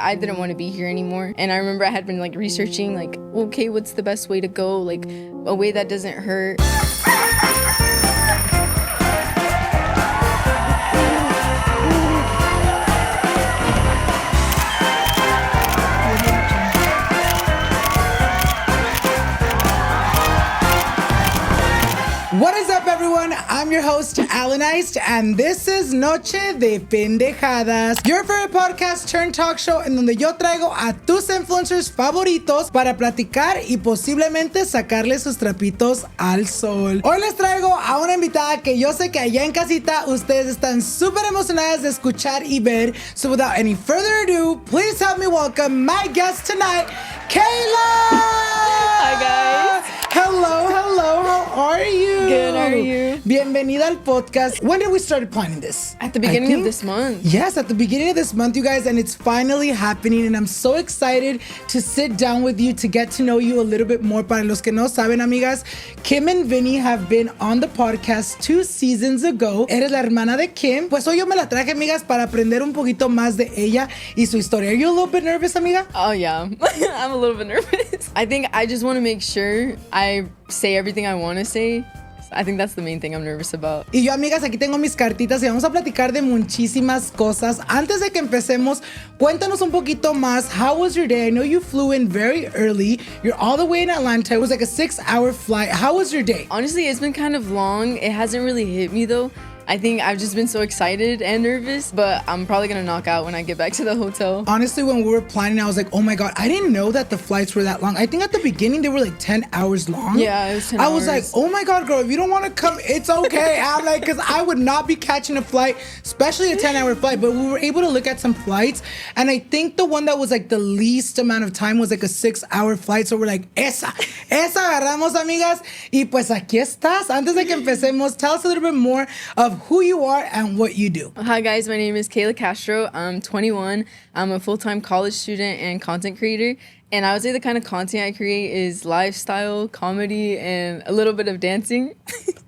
I didn't want to be here anymore. And I remember I had been like researching like, okay, what's the best way to go? Like a way that doesn't hurt. What is up, everyone? I'm your host, Alannized, and this is Noche de Pendejadas, your favorite podcast turned talk show en donde yo traigo a tus influencers favoritos para platicar y posiblemente sacarles sus trapitos al sol. Hoy les traigo a una invitada que yo sé que allá en casita ustedes están súper emocionadas de escuchar y ver. So without any further ado, please help me welcome my guest tonight, Kayla! Hi, guys. Hello, how are you? Good, how are you? Bienvenida al podcast. When did we start planning this? At the beginning of this month. Yes, at the beginning of this month, you guys, and it's finally happening, and I'm so excited to sit down with you to get to know you a little bit more. Para los que no saben, amigas, Kim and Vinnie have been on the podcast 2 seasons ago. Eres la hermana de Kim. Pues hoy yo me la traje, amigas, para aprender un poquito más de ella y su historia. Are you a little bit nervous, amiga? Oh, yeah. I'm a little bit nervous. I think I just want to make sure I say everything I want to say. I think that's the main thing I'm nervous about. Y yo, amigas, aquí tengo mis cartitas y vamos a platicar de muchísimas cosas. Antes de que empecemos, cuéntanos un poquito más. How was your day? I know you flew in very early. You're all the way in Atlanta. It was like a 6-hour flight. How was your day? Honestly, it's been kind of long. It hasn't really hit me though. I think I've just been so excited and nervous, but I'm probably gonna knock out when I get back to the hotel. Honestly, when we were planning, I was like, oh my God, I didn't know that the flights were that long. I think at the beginning, they were like 10 hours long. Yeah, it was 10 hours. I was like, oh my God, girl, if you don't wanna come, it's okay. I'm like, cause I would not be catching a flight, especially a 10-hour flight, but we were able to look at some flights. And I think the one that was like the least amount of time was like a 6-hour flight. So we're like, esa agarramos, amigas. Y pues aquí estás. Antes de que empecemos, tell us a little bit more of who you are and what you do. Hi guys, my name is Kayla Castro. I'm 21. I'm a full-time college student and content creator. And I would say the kind of content I create is lifestyle, comedy, and a little bit of dancing.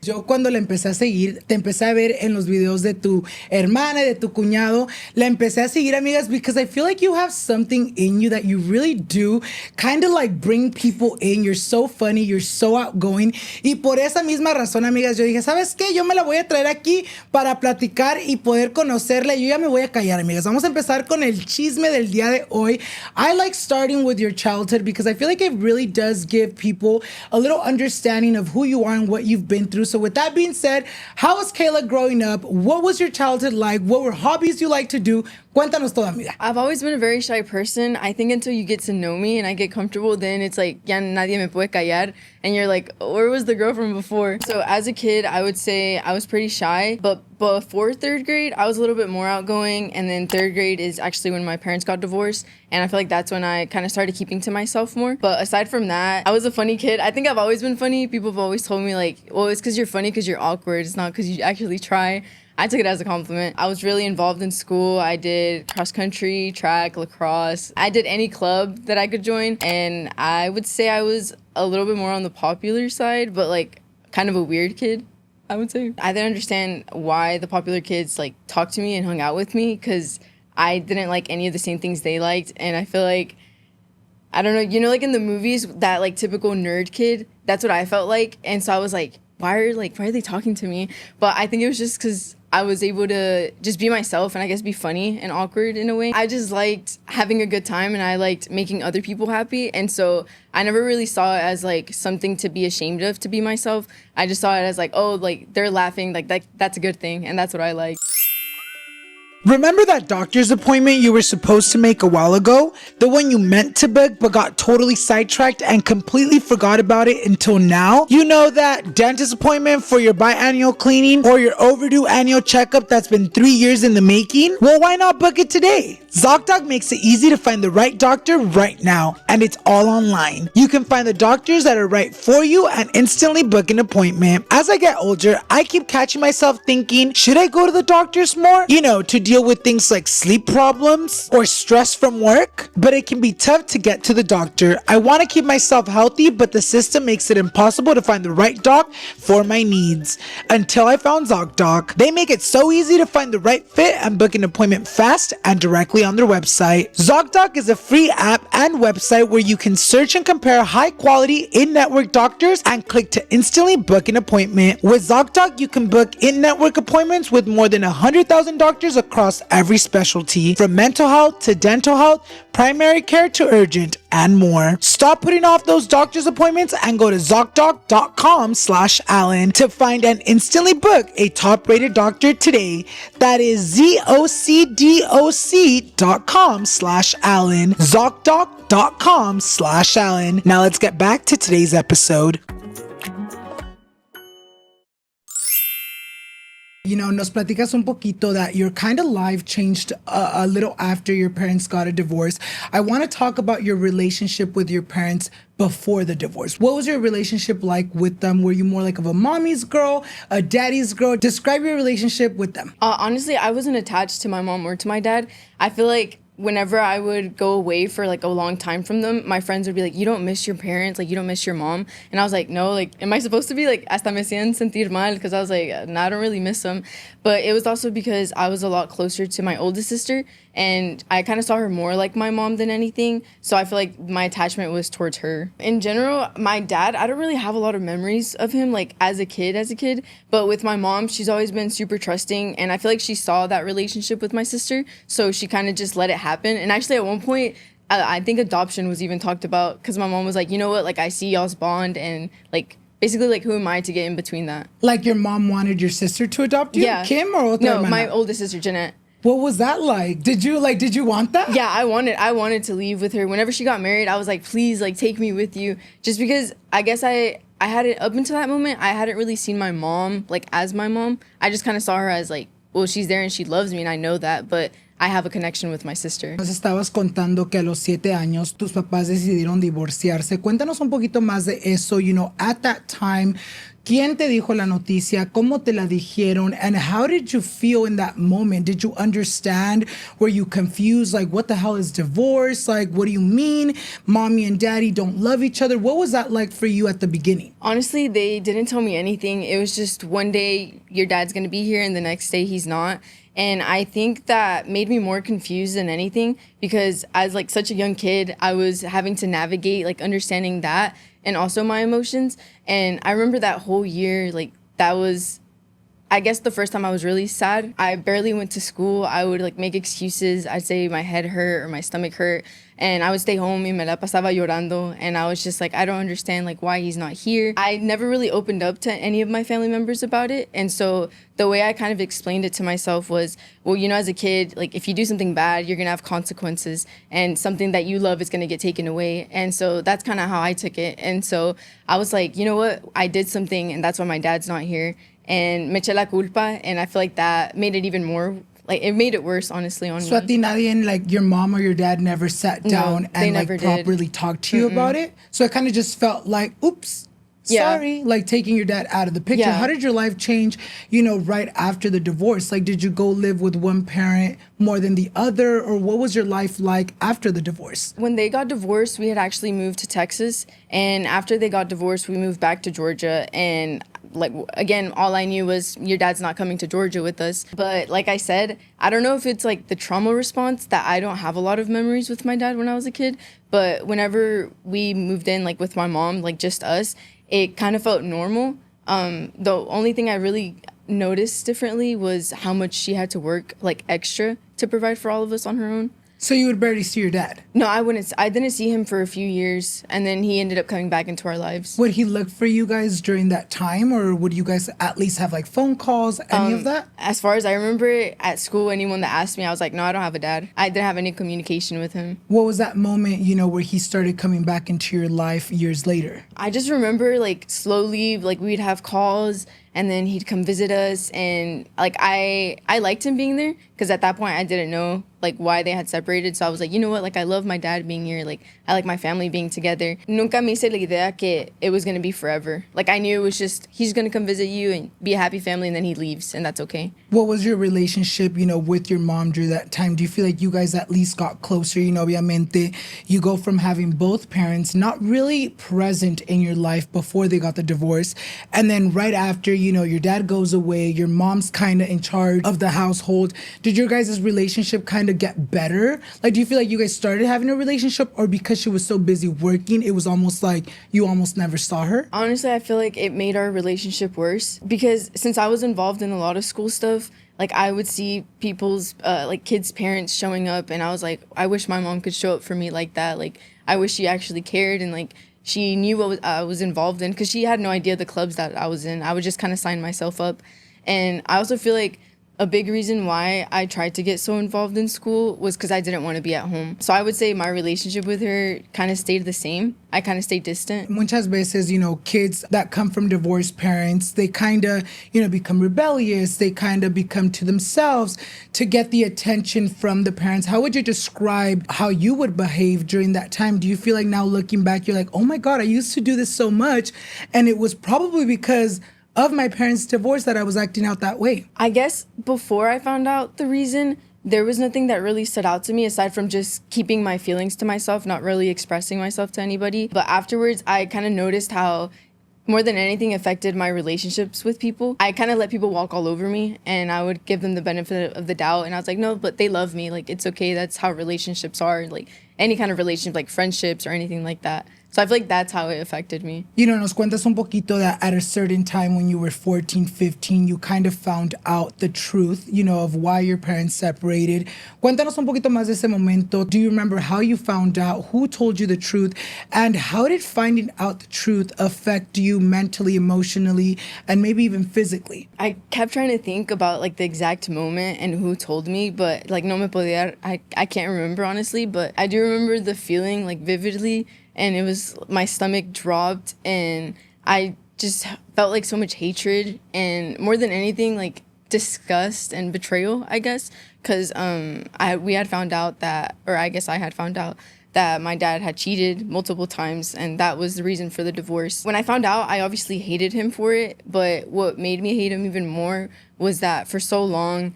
Yo cuando la empecé a seguir, te empecé a ver en los videos de tu hermana, de tu cuñado. La empecé a seguir, amigas, because I feel like you have something in you that you really do kind of like bring people in. You're so funny, you're so outgoing. Y por esa misma razón, amigas, yo dije, ¿sabes qué? Yo me la voy a traer aquí para platicar y poder conocerla. Yo ya me voy a callar, amigas. Vamos a empezar con el chisme del día de hoy. I like starting with your childhood because I feel like it really does give people a little understanding of who you are and what you've been through. So with that being said, how was Kayla growing up? What was your childhood like? What were hobbies you like to do? Cuéntanos todo, amiga. I've always been a very shy person. I think until you get to know me and I get comfortable, then it's like, ya nadie me puede callar. And you're like, where was the girl from before? So as a kid, I would say I was pretty shy. But before 3rd grade, I was a little bit more outgoing. And then 3rd grade is actually when my parents got divorced. And I feel like that's when I kind of started keeping to myself more. But aside from that, I was a funny kid. I think I've always been funny. People have always told me like, well, it's because you're funny because you're awkward. It's not because you actually try. I took it as a compliment. I was really involved in school. I did cross country, track, lacrosse. I did any club that I could join. And I would say I was a little bit more on the popular side, but like kind of a weird kid, I would say. I didn't understand why the popular kids like talked to me and hung out with me because I didn't like any of the same things they liked. And I feel like, I don't know, you know, like in the movies, that like typical nerd kid, that's what I felt like. And so I was like, why are they talking to me? But I think it was just because I was able to just be myself and I guess be funny and awkward in a way. I just liked having a good time and I liked making other people happy. And so I never really saw it as like something to be ashamed of to be myself. I just saw it as like, oh, like they're laughing, like that's a good thing. And that's what I like. Remember that doctor's appointment you were supposed to make a while ago? The one you meant to book but got totally sidetracked and completely forgot about it until now? You know that dentist appointment for your biannual cleaning or your overdue annual checkup that's been 3 years in the making? Well, why not book it today? ZocDoc makes it easy to find the right doctor right now, and it's all online. You can find the doctors that are right for you and instantly book an appointment. As I get older, I keep catching myself thinking, should I go to the doctors more? You know, to deal with things like sleep problems or stress from work, but it can be tough to get to the doctor. I want to keep myself healthy, but the system makes it impossible to find the right doc for my needs. Until I found ZocDoc, they make it so easy to find the right fit and book an appointment fast and directly exclusively on their website. ZocDoc is a free app and website where you can search and compare high-quality in-network doctors and click to instantly book an appointment. With ZocDoc, you can book in-network appointments with more than 100,000 doctors across every specialty, from mental health to dental health, primary care to urgent, and more. Stop putting off those doctor's appointments and go to ZocDoc.com/Alan to find and instantly book a top-rated doctor today. That is ZocDoc.com/Alan. ZocDoc.com/Alan. Now let's get back to today's episode. You know, nos platicas un poquito that your kind of life changed a little after your parents got a divorce. I want to talk about your relationship with your parents before the divorce. What was your relationship like with them? Were you more like of a mommy's girl, a daddy's girl? Describe your relationship with them. Honestly, I wasn't attached to my mom or to my dad. I feel like whenever I would go away for like a long time from them, my friends would be like, you don't miss your parents, like you don't miss your mom. And I was like, no, like, am I supposed to be like, hasta me hacían sentir mal? Because I was like, no, I don't really miss them. But it was also because I was a lot closer to my oldest sister, and I kind of saw her more like my mom than anything. So I feel like my attachment was towards her. In general, my dad, I don't really have a lot of memories of him like as a kid. But with my mom, she's always been super trusting. And I feel like she saw that relationship with my sister. So she kind of just let it happen. And actually at one point, I think adoption was even talked about because my mom was like, you know what, like I see y'all's bond, and like basically like who am I to get in between that? Like your mom wanted your sister to adopt you? Yeah. Kim or otra No, hermana? my oldest sister, Jeanette. What was that like? Did you want that? Yeah, I wanted to leave with her. Whenever she got married, I was like, please, like, take me with you. Just because I guess I had it up until that moment, I hadn't really seen my mom, like, as my mom. I just kind of saw her as, like, well, she's there and she loves me and I know that, but I have a connection with my sister. Nos estabas contando que a los 7 años tus papás decidieron divorciarse. Cuéntanos un poquito más de eso. You know, at that time, ¿quién te dijo la noticia? ¿Cómo te la dijeron? And how did you feel in that moment? Did you understand? Were you confused? Like, what the hell is divorce? Like, what do you mean? Mommy and daddy don't love each other. What was that like for you at the beginning? Honestly, they didn't tell me anything. It was just one day your dad's going to be here and the next day he's not. And I think that made me more confused than anything because as like such a young kid, I was having to navigate like understanding that and also my emotions. And I remember that whole year, like that was, I guess, the first time I was really sad. I barely went to school. I would like make excuses. I'd say my head hurt or my stomach hurt. And I would stay home y me la pasaba llorando. And I was just like, I don't understand like why he's not here. I never really opened up to any of my family members about it. And so the way I kind of explained it to myself was, well, you know, as a kid, like if you do something bad, you're going to have consequences and something that you love is going to get taken away. And so that's kind of how I took it. And so I was like, you know what? I did something and that's why my dad's not here. And me eché la culpa. And I feel like that made it even more, like it made it worse, honestly, on me. So a ti nadie, like your mom or your dad never sat down and like properly talked to you about it? So it kind of just felt like, oops, sorry, like taking your dad out of the picture. Yeah. How did your life change, you know, right after the divorce? Like, did you go live with one parent more than the other? Or what was your life like after the divorce? When they got divorced, we had actually moved to Texas. And after they got divorced, we moved back to Georgia. And like, again, all I knew was your dad's not coming to Georgia with us. But like I said, I don't know if it's like the trauma response that I don't have a lot of memories with my dad when I was a kid. But whenever we moved in, like with my mom, like just us, it kind of felt normal. The only thing I really noticed differently was how much she had to work like extra to provide for all of us on her own. So you would barely see your dad? No, I wouldn't. I didn't see him for a few years, and then he ended up coming back into our lives. Would he look for you guys during that time, or would you guys at least have like phone calls, any of that? As far as I remember, at school, anyone that asked me, I was like, no, I don't have a dad. I didn't have any communication with him. What was that moment, you know, where he started coming back into your life years later? I just remember like slowly, like we'd have calls and then he'd come visit us, and like I liked him being there because at that point I didn't know like why they had separated. So I was like, you know what, like I love my dad being here, like I like my family being together. Nunca me hice la idea que it was gonna be forever. Like I knew it was just he's gonna come visit you and be a happy family, and then he leaves, and that's okay. What was your relationship, you know, with your mom during that time? Do you feel like you guys at least got closer? You know, obviamente, you go from having both parents not really present in your life before they got the divorce, and then right after, your dad goes away, your mom's kind of in charge of the household. Did your guys' relationship kind of get better? Like, do you feel like you guys started having a relationship, or because she was so busy working, it was almost like you almost never saw her? Honestly, I feel like it made our relationship worse because since I was involved in a lot of school stuff, like I would see people's like kids' parents showing up, and I was like, I wish my mom could show up for me like that. Like, I wish she actually cared and like she knew what I was involved in, because she had no idea the clubs that I was in. I would just kind of sign myself up. And I also feel like a big reason why I tried to get so involved in school was because I didn't want to be at home. So I would say my relationship with her kind of stayed the same. I kind of stayed distant. Muchas veces, kids that come from divorced parents, they kind of, become rebellious. They kind of become to themselves to get the attention from the parents. How would you describe how you would behave during that time? Do you feel like now looking back, you're like, oh my God, I used to do this so much, and it was probably because of my parents' divorce that I was acting out that way? I guess before I found out the reason, there was nothing that really stood out to me aside from just keeping my feelings to myself, not really expressing myself to anybody. But afterwards, I kind of noticed how more than anything affected my relationships with people. I kind of let people walk all over me, and I would give them the benefit of the doubt. And I was like, no, but they love me. Like, it's okay. That's how relationships are. Like, any kind of relationship, like friendships or anything like that. So I feel like that's how it affected me. Nos cuentas un poquito that at a certain time when you were 14, 15, you kind of found out the truth, of why your parents separated. Cuéntanos un poquito más de ese momento. Do you remember how you found out? Who told you the truth? And how did finding out the truth affect you mentally, emotionally, and maybe even physically? I kept trying to think about like the exact moment and who told me, but like no me podía, I can't remember honestly, but I do remember the feeling like vividly. And it was, my stomach dropped, and I just felt like so much hatred, and more than anything, like disgust and betrayal, I guess, because we had found out that, or I guess I had found out that my dad had cheated multiple times, and that was the reason for the divorce. When I found out, I obviously hated him for it, but what made me hate him even more was that for so long,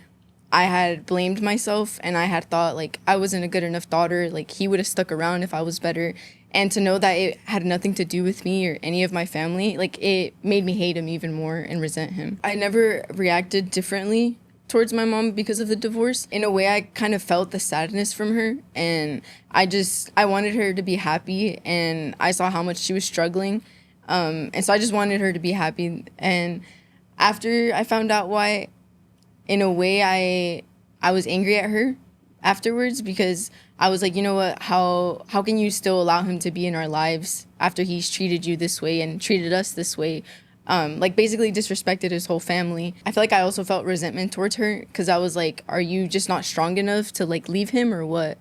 I had blamed myself, and I had thought like I wasn't a good enough daughter, like he would have stuck around if I was better. And to know that it had nothing to do with me or any of my family, like it made me hate him even more and resent him. I never reacted differently towards my mom because of the divorce. In a way, I kind of felt the sadness from her, and I wanted her to be happy, and I saw how much she was struggling. And so I just wanted her to be happy. And after I found out why, in a way, I was angry at her afterwards, because I was like, you know what, how can you still allow him to be in our lives after he's treated you this way and treated us this way? Like basically disrespected his whole family. I feel like I also felt resentment towards her, because I was like, are you just not strong enough to like leave him or what?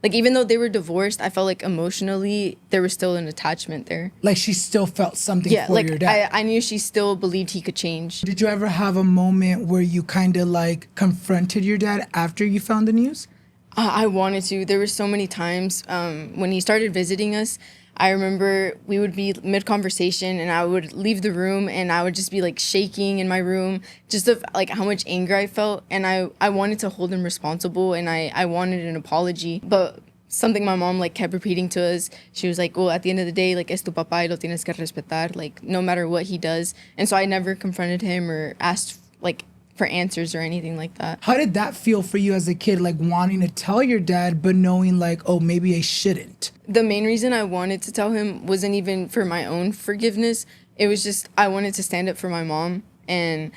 Like, even though they were divorced, I felt like emotionally there was still an attachment there. Like she still felt something for your dad. I knew she still believed he could change. Did you ever have a moment where you kind of like confronted your dad after you found the news? I wanted to. There were so many times when he started visiting us. I remember we would be mid-conversation, and I would leave the room, and I would just be like shaking in my room, just of like how much anger I felt. And I wanted to hold him responsible, and I wanted an apology. But something my mom like kept repeating to us, she was like, well, at the end of the day, like, es tu papá y lo tienes que respetar, like no matter what he does. And so I never confronted him or asked like for answers or anything like that. How did that feel for you as a kid, like wanting to tell your dad but knowing like, oh, maybe I shouldn't? The main reason I wanted to tell him wasn't even for my own forgiveness. It was just I wanted to stand up for my mom, and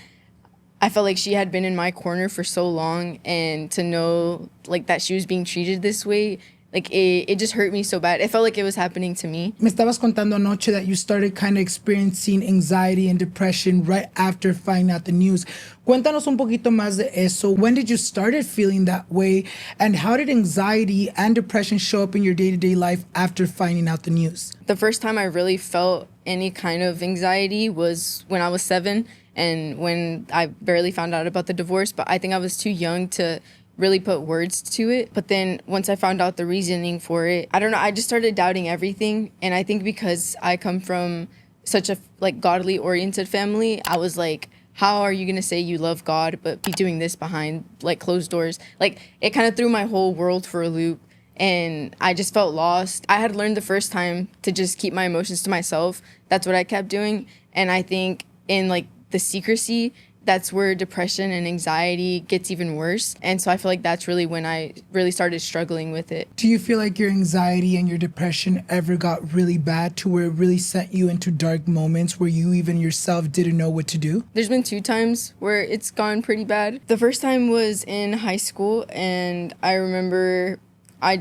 I felt like she had been in my corner for so long, and to know like that she was being treated this way, like it just hurt me so bad. It felt like it was happening to me. Me estabas contando anoche that you started kind of experiencing anxiety and depression right after finding out the news. Cuéntanos un poquito más de eso. When did you started feeling that way, and how did anxiety and depression show up in your day-to-day life after finding out the news? The first time I really felt any kind of anxiety was when I was 7, and when I barely found out about the divorce, but I think I was too young to really put words to it. But then once I found out the reasoning for it, I don't know, I just started doubting everything. And I think because I come from such a like godly oriented family, I was like, how are you gonna say you love God but be doing this behind like closed doors? Like it kind of threw my whole world for a loop, and I just felt lost. I had learned the first time to just keep my emotions to myself. That's what I kept doing. And I think in like the secrecy, that's where depression and anxiety gets even worse. And so I feel like that's really when I really started struggling with it. Do you feel like your anxiety and your depression ever got really bad to where it really sent you into dark moments where you even yourself didn't know what to do? There's been 2 times where it's gone pretty bad. The first time was in high school, and I remember I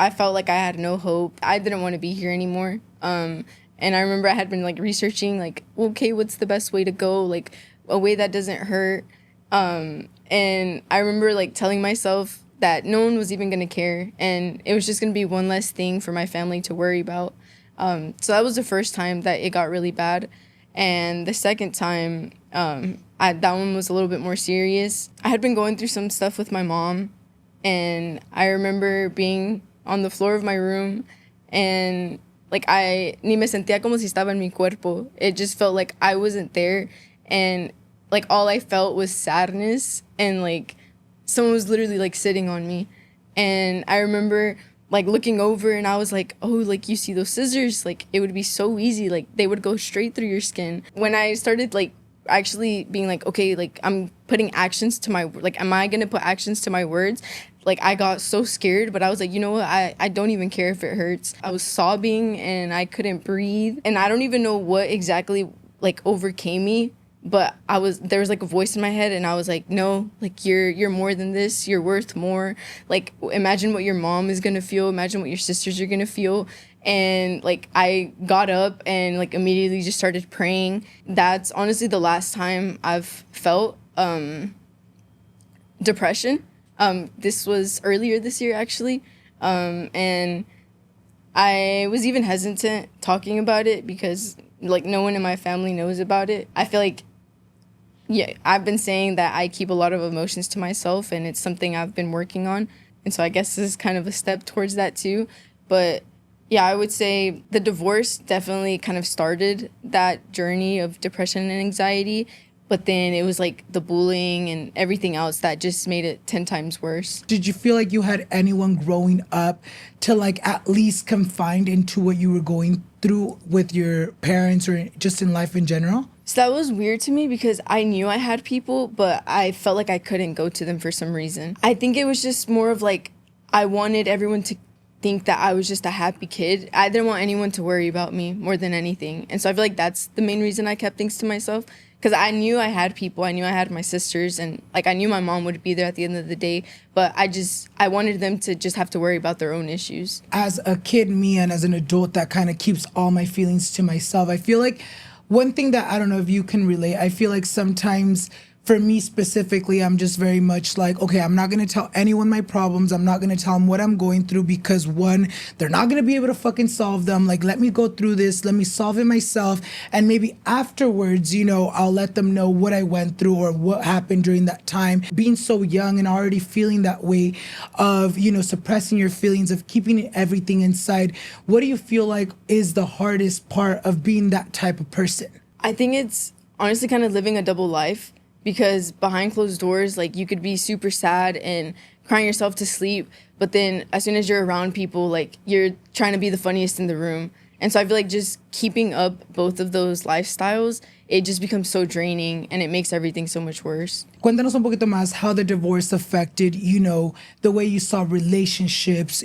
felt like I had no hope. I didn't want to be here anymore. And I remember I had been like researching like, okay, what's the best way to go? Like a way that doesn't hurt. And I remember like telling myself that no one was even going to care, and it was just going to be one less thing for my family to worry about. So that was the first time that it got really bad. And the second time, that one was a little bit more serious. I had been going through some stuff with my mom, and I remember being on the floor of my room, and like ni me sentía como si estaba en mi cuerpo. It just felt like I wasn't there, and like all I felt was sadness, and like someone was literally like sitting on me. And I remember like looking over, and I was like, oh, like you see those scissors, like it would be so easy, like they would go straight through your skin. When I started like actually being like, okay, like I'm putting actions to my, like am I gonna put actions to my words, like I got so scared. But I was like, you know what, I don't even care if it hurts. I was sobbing and I couldn't breathe, and I don't even know what exactly like overcame me. But there was like a voice in my head, and I was like, no, like you're more than this. You're worth more. Like imagine what your mom is gonna feel. Imagine what your sisters are gonna feel. And like I got up and like immediately just started praying. That's honestly the last time I've felt depression. This was earlier this year actually, and I was even hesitant talking about it because like no one in my family knows about it. I feel like, yeah, I've been saying that I keep a lot of emotions to myself, and it's something I've been working on. And so I guess this is kind of a step towards that too. But yeah, I would say the divorce definitely kind of started that journey of depression and anxiety. But then it was like the bullying and everything else that just made it 10 times worse. Did you feel like you had anyone growing up to like at least confined into what you were going through with your parents or just in life in general? So that was weird to me because I knew I had people, but I felt like I couldn't go to them for some reason. I think it was just more of like I wanted everyone to think that I was just a happy kid. I didn't want anyone to worry about me more than anything. And so I feel like that's the main reason I kept things to myself. Because I knew I had people, I knew I had my sisters, and like I knew my mom would be there at the end of the day, but I wanted them to just have to worry about their own issues. As a kid, me, and as an adult, that kind of keeps all my feelings to myself. I feel like one thing that I don't know if you can relate, I feel like sometimes for me specifically, I'm just very much like, okay, I'm not going to tell anyone my problems. I'm not going to tell them what I'm going through because one, they're not going to be able to fucking solve them. Like, let me go through this. Let me solve it myself. And maybe afterwards, you know, I'll let them know what I went through or what happened during that time. Being so young and already feeling that way of, you know, suppressing your feelings, of keeping everything inside. What do you feel like is the hardest part of being that type of person? I think it's honestly kind of living a double life. Because behind closed doors, like you could be super sad and crying yourself to sleep, but then as soon as you're around people, like you're trying to be the funniest in the room. And so I feel like just keeping up both of those lifestyles, it just becomes so draining and it makes everything so much worse. Cuéntanos un poquito más how the divorce affected, you know, the way you saw relationships,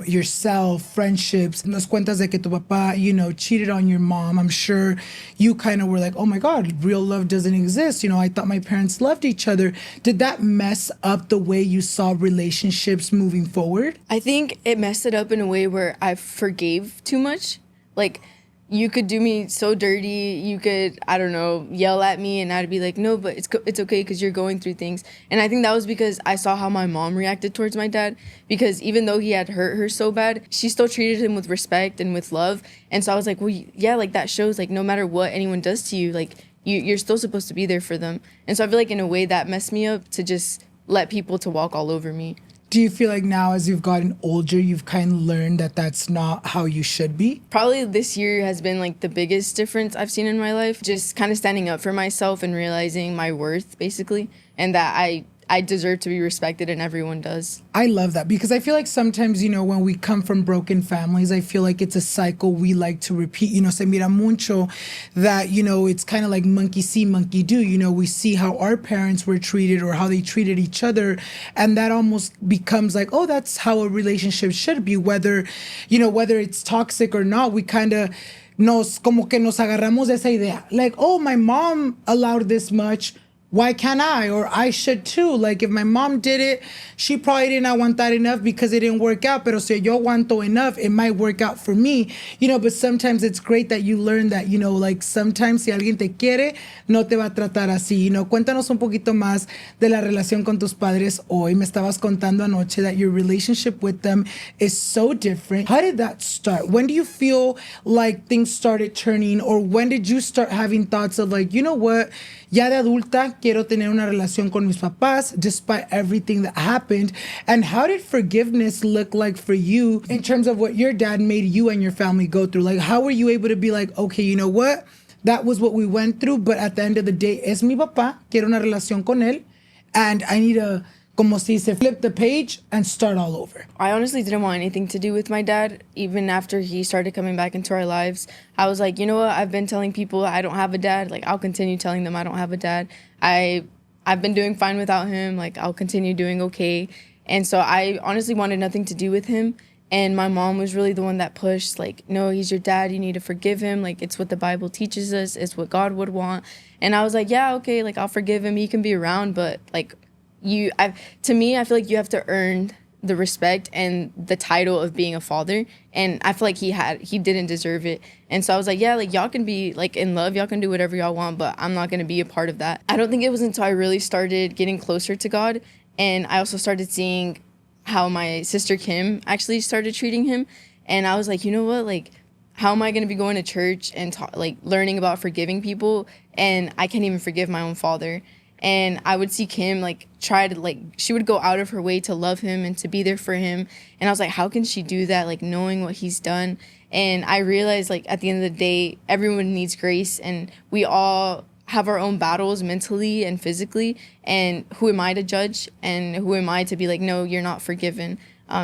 yourself, friendships. Nos cuentas de que tu papá, you know, cheated on your mom. I'm sure you kind of were like, oh my God, real love doesn't exist. You know, I thought my parents loved each other. Did that mess up the way you saw relationships moving forward? I think it messed it up in a way where I forgave too much. Like, you could do me so dirty, you could, I don't know, yell at me, and I'd be like, no, but it's okay because you're going through things. And I think that was because I saw how my mom reacted towards my dad, because even though he had hurt her so bad, she still treated him with respect and with love. And so I was like, well, yeah, like that shows like no matter what anyone does to you, like you're still supposed to be there for them. And so I feel like in a way that messed me up to just let people to walk all over me. Do you feel like now as you've gotten older, you've kind of learned that that's not how you should be? Probably this year has been like the biggest difference I've seen in my life. Just kind of standing up for myself and realizing my worth, basically. And that I I deserve to be respected and everyone does. I love that because I feel like sometimes, you know, when we come from broken families, I feel like it's a cycle we like to repeat. You know, se mira mucho that, you know, it's kind of like monkey see, monkey do. You know, we see how our parents were treated or how they treated each other. And that almost becomes like, oh, that's how a relationship should be. Whether, you know, whether it's toxic or not, we kind of como que nos agarramos de esa idea. Like, oh, my mom allowed this much. Why can't I? Or I should too. Like if my mom did it, she probably didn't aguantar enough because it didn't work out. Pero si yo aguanto enough, it might work out for me. You know, but sometimes it's great that you learn that, you know, like sometimes si alguien te quiere, no te va a tratar así. You know, cuéntanos un poquito más de la relación con tus padres hoy. Me estabas contando anoche that your relationship with them is so different. How did that start? When do you feel like things started turning, or when did you start having thoughts of like, you know what? Ya de adulta, quiero tener una relación con mis papás despite everything that happened. And how did forgiveness look like for you in terms of what your dad made you and your family go through? Like, how were you able to be like, okay, you know what? That was what we went through, but at the end of the day, es mi papá, quiero una relación con él, and I need to, como se dice, flip the page and start all over. I honestly didn't want anything to do with my dad. Even after he started coming back into our lives, I was like, you know what? I've been telling people I don't have a dad. Like, I'll continue telling them I don't have a dad. I've been doing fine without him. Like, I'll continue doing okay. And so I honestly wanted nothing to do with him. And my mom was really the one that pushed, like, no, he's your dad. You need to forgive him. Like, it's what the Bible teaches us. It's what God would want. And I was like, yeah, okay, like, I'll forgive him. He can be around, but, like, to me, I feel like you have to earn the respect and the title of being a father, and I feel like he didn't deserve it. And so I was like, yeah, like y'all can be like in love, y'all can do whatever y'all want, but I'm not going to be a part of that. I don't think it was until I really started getting closer to God, and I also started seeing how my sister Kim actually started treating him, and I was like, you know what, like, how am I going to be going to church and like learning about forgiving people, and I can't even forgive my own father. And I would see Kim, like, try to, like, she would go out of her way to love him and to be there for him. And I was like, how can she do that, like, knowing what he's done? And I realized, like, at the end of the day, everyone needs grace. And we all have our own battles mentally and physically. And who am I to judge? And who am I to be like, no, you're not forgiven?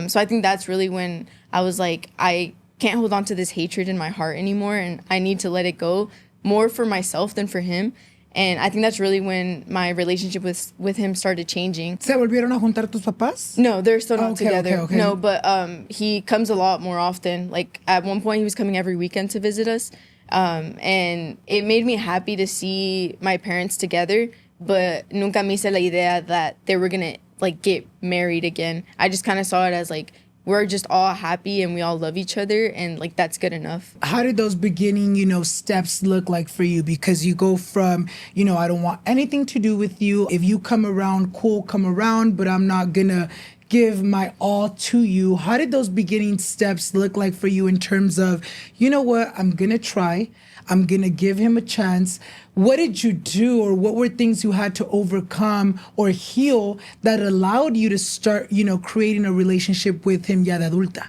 So I think that's really when I was like, I can't hold on to this hatred in my heart anymore. And I need to let it go more for myself than for him. And I think that's really when my relationship with him started changing. ¿Se volvieron a juntar tus papás? No, they're still not together. Okay. No, but he comes a lot more often. Like, at one point, he was coming every weekend to visit us. And it made me happy to see my parents together, but nunca me hice la idea that they were going to, like, get married again. I just kind of saw it as, like, we're just all happy and we all love each other, and like that's good enough. How did those beginning, you know, steps look like for you? Because you go from, you know, I don't want anything to do with you. If you come around, cool, come around, but I'm not gonna give my all to you. How did those beginning steps look like for you in terms of, you know what, I'm gonna try, I'm gonna give him a chance? What did you do, or what were things you had to overcome or heal that allowed you to start, you know, creating a relationship with him ya de adulta?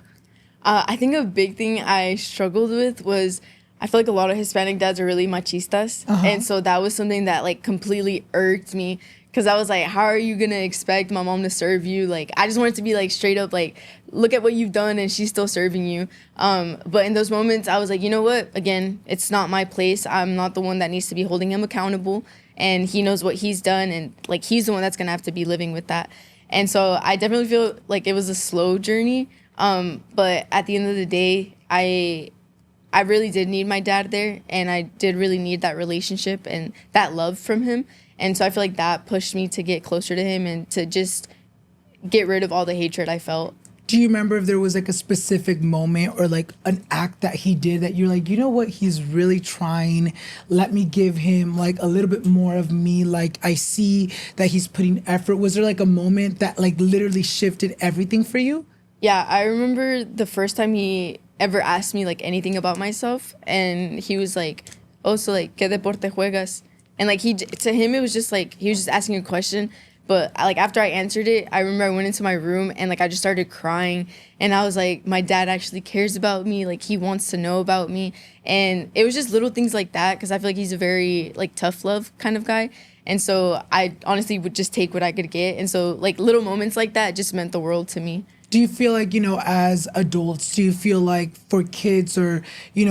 I think a big thing I struggled with was, I feel like a lot of Hispanic dads are really machistas. And so that was something that like completely irked me, because I was like, how are you gonna expect my mom to serve you? Like, I just wanted to be like straight up like, look at what you've done and she's still serving you. But in those moments I was like, you know what, again, it's not my place. I'm not the one that needs to be holding him accountable, and he knows what he's done, and like he's the one that's gonna have to be living with that. And so I definitely feel like it was a slow journey, but at the end of the day, I really did need my dad there, and I did really need that relationship and that love from him. And so I feel like that pushed me to get closer to him and to just get rid of all the hatred I felt. Do you remember if there was like a specific moment or like an act that he did that you're like, you know what, he's really trying, let me give him like a little bit more of me, like I see that he's putting effort? Was there like a moment that like literally shifted everything for you? Yeah, I remember the first time he ever asked me like anything about myself, and he was like, oh, so like, ¿qué deporte juegas? And like to him, it was just like, he was just asking a question. But like after I answered it, I remember I went into my room and like I just started crying, and I was like, my dad actually cares about me, like he wants to know about me. And it was just little things like that, because I feel like he's a very like tough love kind of guy. And so I honestly would just take what I could get. And so like little moments like that just meant the world to me. Do you feel like, as adults, do you feel like for kids or,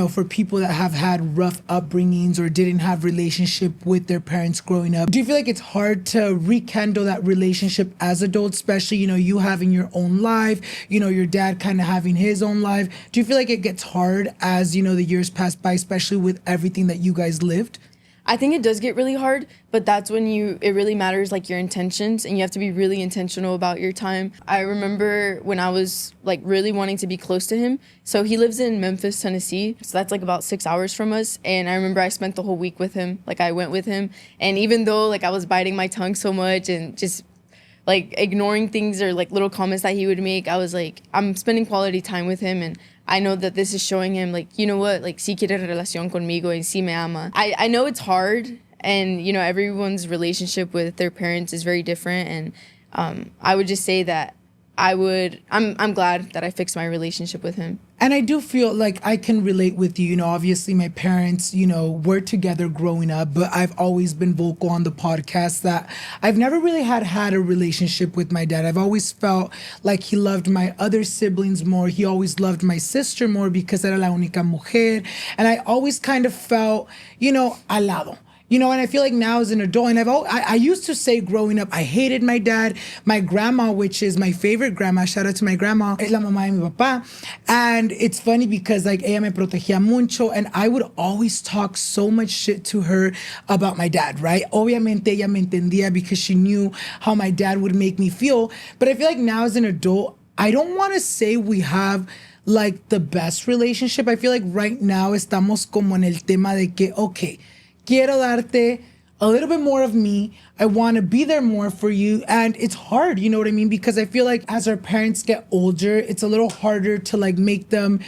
for people that have had rough upbringings or didn't have relationship with their parents growing up, do you feel like it's hard to rekindle that relationship as adults, especially, you having your own life, your dad kind of having his own life? Do you feel like it gets hard as, the years pass by, especially with everything that you guys lived? I think it does get really hard, but that's when it really matters, like your intentions, and you have to be really intentional about your time. I remember when I was like really wanting to be close to him. So he lives in Memphis, Tennessee. So that's like about 6 hours from us. And I remember I spent the whole week with him. Like I went with him. And even though like I was biting my tongue so much and just like ignoring things or like little comments that he would make, I was like, I'm spending quality time with him, and I know that this is showing him like, you know what, like si quiere relación conmigo y si me ama. I know it's hard, and everyone's relationship with their parents is very different, and I would just say that I'm glad that I fixed my relationship with him. And I do feel like I can relate with you. Obviously my parents, were together growing up, but I've always been vocal on the podcast that I've never really had a relationship with my dad. I've always felt like he loved my other siblings more. He always loved my sister more because era la única mujer. And I always kind of felt, al lado. And I feel like now as an adult, and I used to say growing up, I hated my dad. My grandma, which is my favorite grandma, shout out to my grandma, es la mamá de mi papá. And it's funny because like ella me protegía mucho, and I would always talk so much shit to her about my dad, right? Obviamente ella me entendía because she knew how my dad would make me feel. But I feel like now as an adult, I don't want to say we have like the best relationship. I feel like right now estamos como en el tema de que, okay, quiero darte a little bit more of me. I want to be there more for you. And it's hard, you know what I mean? Because I feel like as our parents get older, it's a little harder to like make them,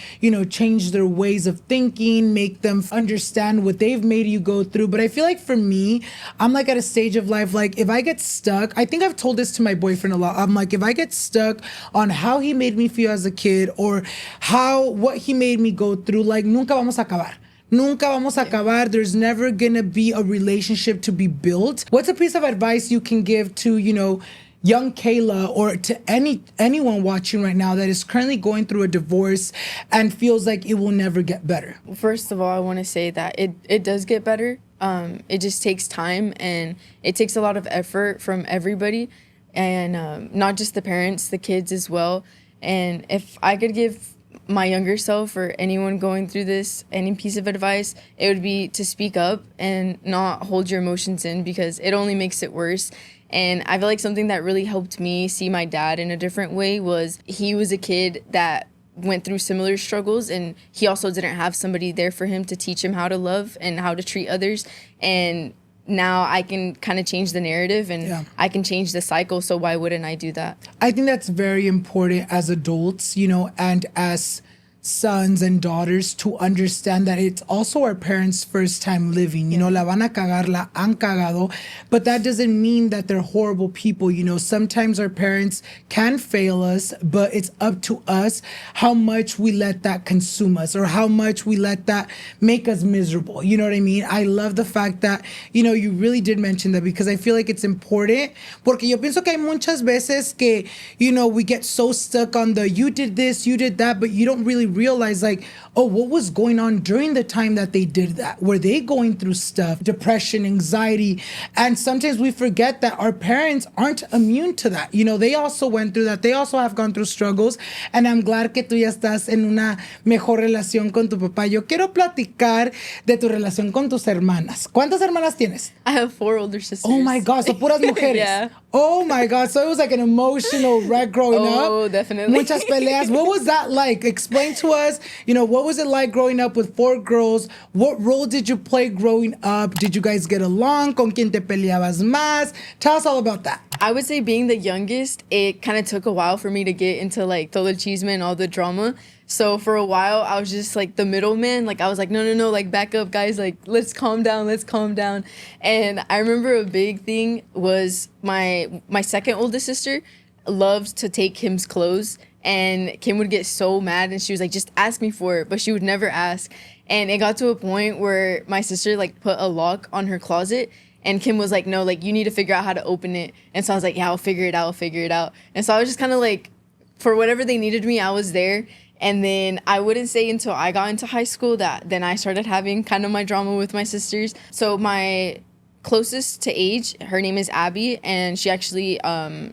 change their ways of thinking, make them understand what they've made you go through. But I feel like for me, I'm like at a stage of life, like if I get stuck, I think I've told this to my boyfriend a lot. I'm like, if I get stuck on how he made me feel as a kid or what he made me go through, like nunca vamos a acabar. Nunca vamos a acabar. There's never gonna be a relationship to be built. What's a piece of advice you can give to, young Kayla or to anyone watching right now that is currently going through a divorce and feels like it will never get better? First of all, I want to say that it does get better. It just takes time, and it takes a lot of effort from everybody, and not just the parents, the kids as well. And if I could give my younger self or anyone going through this any piece of advice, it would be to speak up and not hold your emotions in, because it only makes it worse. And I feel like something that really helped me see my dad in a different way was he was a kid that went through similar struggles, and he also didn't have somebody there for him to teach him how to love and how to treat others. And now I can kind of change the narrative, and I can change the cycle. So why wouldn't I do that? I think that's very important as adults, and as sons and daughters to understand that it's also our parents' first time living. La van a cagar, la han cagado, but that doesn't mean that they're horrible people. Sometimes our parents can fail us, but it's up to us how much we let that consume us or how much we let that make us miserable. You know what I mean? I love the fact that, you really did mention that, because I feel like it's important, porque yo pienso que hay muchas veces que, we get so stuck on the you did this, you did that, but you don't really realize like, oh, what was going on during the time that they did that? Were they going through stuff, depression, anxiety? And sometimes we forget that our parents aren't immune to that. They also went through that. They also have gone through struggles. And I'm glad que tú ya estás en una mejor relación con tu papá. Yo quiero platicar de tu relación con tus hermanas. ¿Cuántas hermanas tienes? I have 4 older sisters. Oh my God, so puras mujeres. Yeah. Oh my God, so it was like an emotional wreck growing up. Oh, definitely. Muchas peleas. What was that like? Explain to us, what was it like growing up with 4 girls? What role did you play growing up? Did you guys get along? ¿Con quién te peleabas más? Tell us all about that. I would say being the youngest, it kind of took a while for me to get into like todo el chisme and all the drama. So for a while, I was just like the middleman. Like I was like, no, like back up, guys. Like let's calm down. And I remember a big thing was my second oldest sister loved to take Kim's clothes, and Kim would get so mad, and she was like, just ask me for it, but she would never ask. And it got to a point where my sister like put a lock on her closet, And Kim was like, no, like, you need to figure out how to open it. And so I was like, yeah, I'll figure it out. And so I was just kind of like, for whatever they needed me, I was there. And then I wouldn't say until I got into high school that then I started having kind of my drama with my sisters. So my closest to age, her name is Abby, and she actually,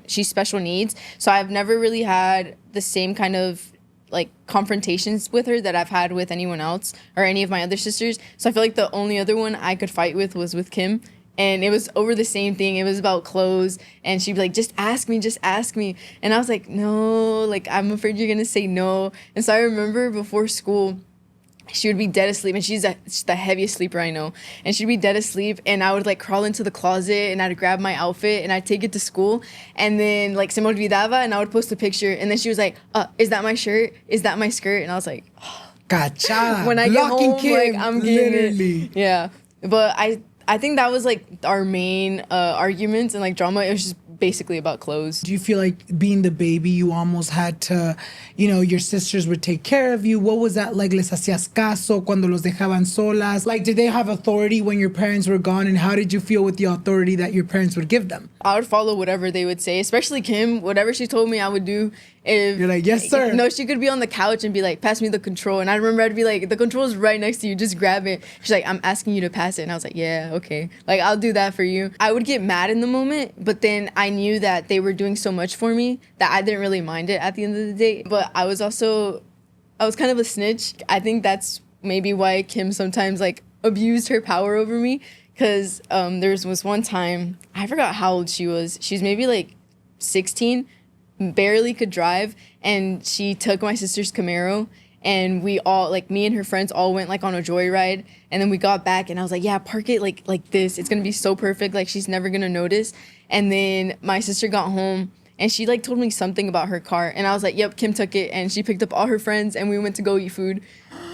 she's special needs. So I've never really had the same kind of like confrontations with her that I've had with anyone else or any of my other sisters. So I feel like the only other one I could fight with was with Kim. And it was over the same thing. It was about clothes. And she'd be like, just ask me. And I was like, no, like, I'm afraid you're going to say no. And so I remember before school, she would be dead asleep, and she's the heaviest sleeper I know. And she'd be dead asleep, and I would like crawl into the closet, and I'd grab my outfit, and I'd take it to school. And then like se me olvidaba, and I would post a picture. And then she was like, is that my shirt? Is that my skirt? And I was like, Gotcha. When I get home, Kim, like, I'm getting literally. it. Yeah. But I think that was like our main arguments and like drama. It was just basically about clothes. Do you feel like being the baby, you almost had to, your sisters would take care of you? What was that like? ¿Les hacías caso cuando los dejaban solas? Like, did they have authority when your parents were gone? And how did you feel with the authority that your parents would give them? I would follow whatever they would say, especially Kim. Whatever she told me, I would do. If you're like, yes, sir. No, she could be on the couch and be like, pass me the control. And I remember I'd be like, the control's right next to you. Just grab it. She's like, I'm asking you to pass it. And I was like, yeah, okay. Like, I'll do that for you. I would get mad in the moment, but then I knew that they were doing so much for me that I didn't really mind it at the end of the day. But I was kind of a snitch. I think that's maybe why Kim sometimes like abused her power over me. Because there was one time, I forgot how old she was. She's maybe like 16, barely could drive, and she took my sister's Camaro, and we all, like, me and her friends all went like on a joyride, and then we got back, and I was like, yeah, park it like this, it's gonna be so perfect, like she's never gonna notice. And then my sister got home, and she like told me something about her car, and I was like, yep, Kim took it. And she picked up all her friends, and we went to go eat food.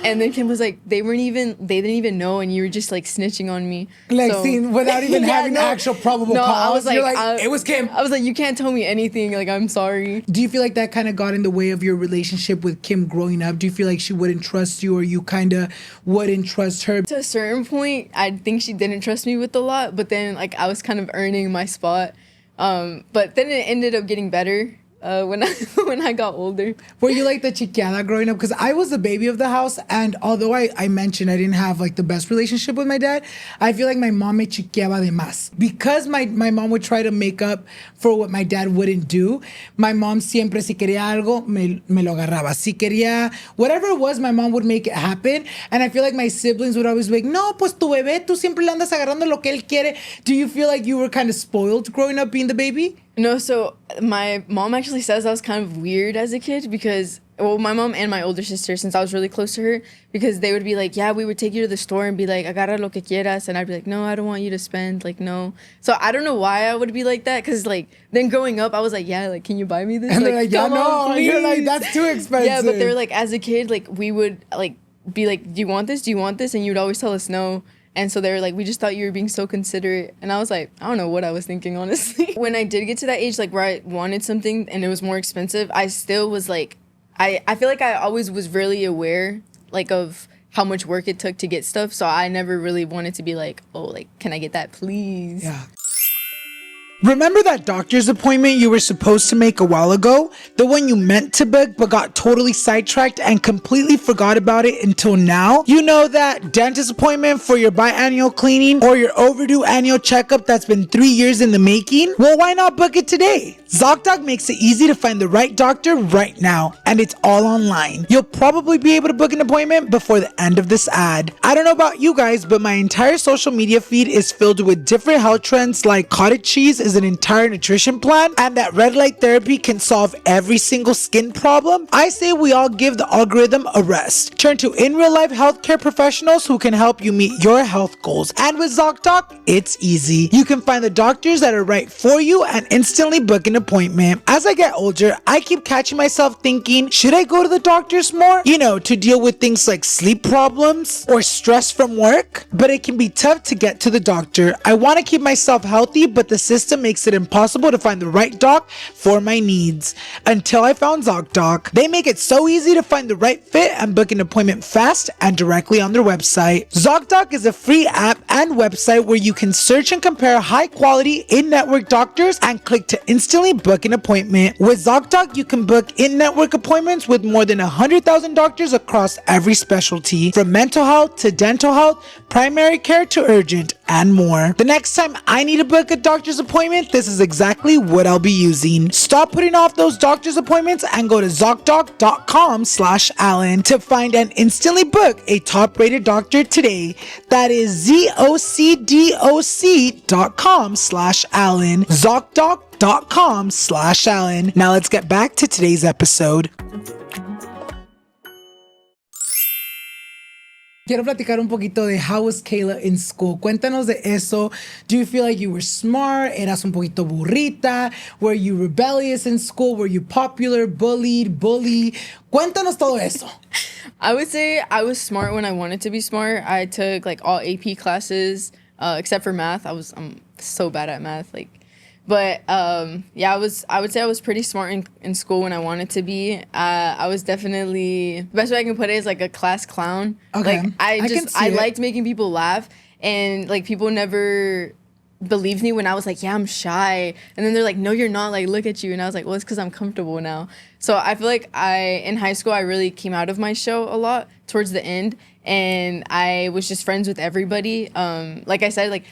And then Kim was like, they didn't even know, and you were just like snitching on me. Like, without even having actual probable cause. I was like, you're like, it was Kim. I was like, you can't tell me anything. Like, I'm sorry. Do you feel like that kind of got in the way of your relationship with Kim growing up? Do you feel like she wouldn't trust you, or you kind of wouldn't trust her? To a certain point, I think she didn't trust me with a lot, but then like I was kind of earning my spot. But then it ended up getting better. When I got older. Were you like the chiquiada growing up? Because I was the baby of the house, and although I mentioned I didn't have like the best relationship with my dad, I feel like my mom me chiquiaba de más. Because my mom would try to make up for what my dad wouldn't do, my mom siempre, si quería algo, me lo agarraba. Si quería, whatever it was, my mom would make it happen. And I feel like my siblings would always be like, no, pues tu bebé, tú siempre le andas agarrando lo que él quiere. Do you feel like you were kind of spoiled growing up being the baby? No, so my mom actually says I was kind of weird as a kid because, well, my mom and my older sister, since I was really close to her, because they would be like, yeah, we would take you to the store and be like, agarra lo que quieras. And I'd be like, no, I don't want you to spend. Like, no. So I don't know why I would be like that. Because, like, then growing up, I was like, yeah, like, can you buy me this? And like, they're like, yeah, no. You're like, that's too expensive. Yeah, but they're like, as a kid, like, we would, like, be like, do you want this? Do you want this? And you would always tell us no. And so they were like, we just thought you were being so considerate. And I was like, I don't know what I was thinking, honestly. When I did get to that age, like, where I wanted something and it was more expensive, I still was like, I feel like I always was really aware, like, of how much work it took to get stuff. So I never really wanted to be like, oh, like, can I get that, please? Yeah. Remember that doctor's appointment you were supposed to make a while ago? The one you meant to book but got totally sidetracked and completely forgot about it until now? You know, that dentist appointment for your biannual cleaning or your overdue annual checkup that's been 3 years in the making? Well, why not book it today? ZocDoc makes it easy to find the right doctor right now, and it's all online. You'll probably be able to book an appointment before the end of this ad. I don't know about you guys, but my entire social media feed is filled with different health trends, like cottage cheese is an entire nutrition plan, and that red light therapy can solve every single skin problem. I say we all give the algorithm a rest. Turn to in real life healthcare professionals who can help you meet your health goals. And with ZocDoc, it's easy. You can find the doctors that are right for you and instantly book an appointment. As I get older, I keep catching myself thinking, should I go to the doctors more? You know, to deal with things like sleep problems or stress from work? But it can be tough to get to the doctor. I want to keep myself healthy, but the system makes it impossible to find the right doc for my needs. Until I found ZocDoc. They make it so easy to find the right fit and book an appointment fast and directly on their website. ZocDoc is a free app and website where you can search and compare high quality in-network doctors and click to instantly book an appointment. With ZocDoc, you can book in-network appointments with more than 100,000 doctors across every specialty, from mental health to dental health, primary care to urgent, and more. The next time I need to book a doctor's appointment, this is exactly what I'll be using. Stop putting off those doctor's appointments and go to ZocDoc.com/Alan to find and instantly book a top-rated doctor today. That is ZocDoc.com/Alan. ZocDoc.com/Alan. Now let's get back to today's episode. Quiero platicar un poquito de how was Kayla in school. Cuéntanos de eso. Do you feel like you were smart? ¿Eras un poquito burrita? Were you rebellious in school? Were you popular, bullied, bully? Cuéntanos todo eso. I would say I was smart when I wanted to be smart. I took like all AP classes except for math. I'm so bad at math. But yeah, I would say I was pretty smart in school when I wanted to be. I was definitely, the best way I can put it is like a class clown. Okay. I liked making people laugh, and like people never believed me when I was like, yeah, I'm shy. And then they're like, no, you're not, like, look at you. And I was like, well, it's because I'm comfortable now. So I feel like in high school, I really came out of my shell a lot towards the end. And I was just friends with everybody. Like I said, like,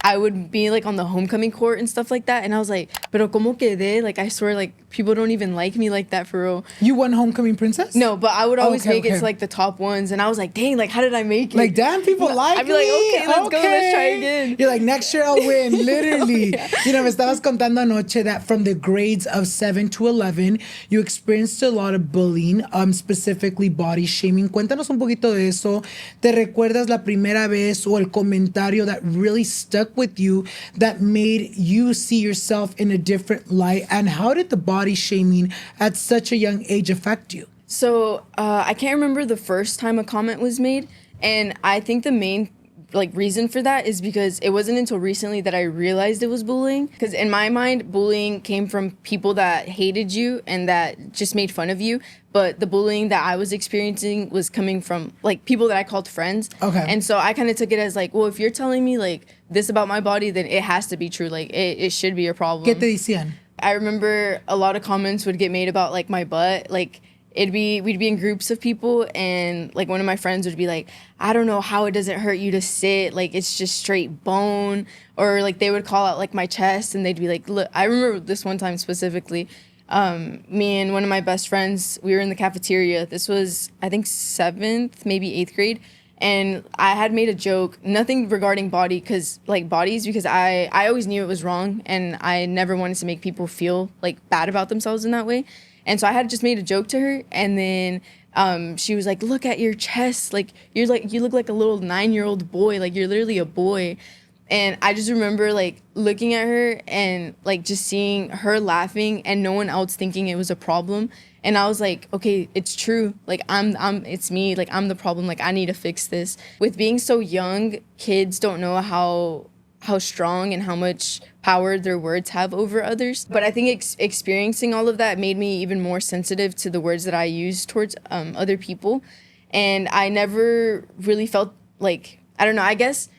I would be like on the homecoming court and stuff like that, and I was like, pero como quedé? Like, I swear, like, people don't even like me like that for real. You won homecoming princess? No, but I would always make it to like the top ones, and I was like, dang, like, how did I make it? Like, damn, people like me. I'd be like, okay, let's go, let's try again. You're like, next year I'll win, literally. Yeah. You know, me estabas contando anoche that from the grades of 7 to 11, you experienced a lot of bullying, specifically body shaming. Cuéntanos un poquito de eso. ¿Te recuerdas la primera vez o el comentario that really stuck with you that made you see yourself in a different light? And how did the body shaming at such a young age affect you? So I can't remember the first time a comment was made, and I think the main reason for that is because it wasn't until recently that I realized it was bullying. Because in my mind, bullying came from people that hated you and that just made fun of you. But the bullying that I was experiencing was coming from like people that I called friends. Okay. And so I kind of took it as like, well, if you're telling me like this about my body, then it has to be true. Like it should be a problem. ¿Qué te decían? I remember a lot of comments would get made about like my butt. Like we'd be in groups of people, and like one of my friends would be like, I don't know how it doesn't hurt you to sit, like it's just straight bone. Or like they would call out like my chest, and they'd be like, look, I remember this one time specifically, me and one of my best friends, we were in the cafeteria. This was, I think, 7th, maybe 8th grade. And I had made a joke, nothing regarding bodies, because I always knew it was wrong, and I never wanted to make people feel like bad about themselves in that way. And so I had just made a joke to her, and then she was like, look at your chest, like you look like a little 9-year-old boy, like you're literally a boy. And I just remember like looking at her and like just seeing her laughing and no one else thinking it was a problem. And I was like, okay, it's true. Like it's me. Like I'm the problem. Like I need to fix this. With being so young, kids don't know how strong and how much power their words have over others. But I think experiencing all of that made me even more sensitive to the words that I use towards other people. And I never really felt like, I don't know, I guess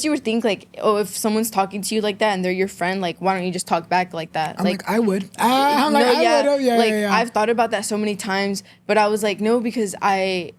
you would think like, oh, if someone's talking to you like that and they're your friend, like, why don't you just talk back like that? I'm like I would. I would. Oh, yeah. I've thought about that so many times, but I was like, no, because I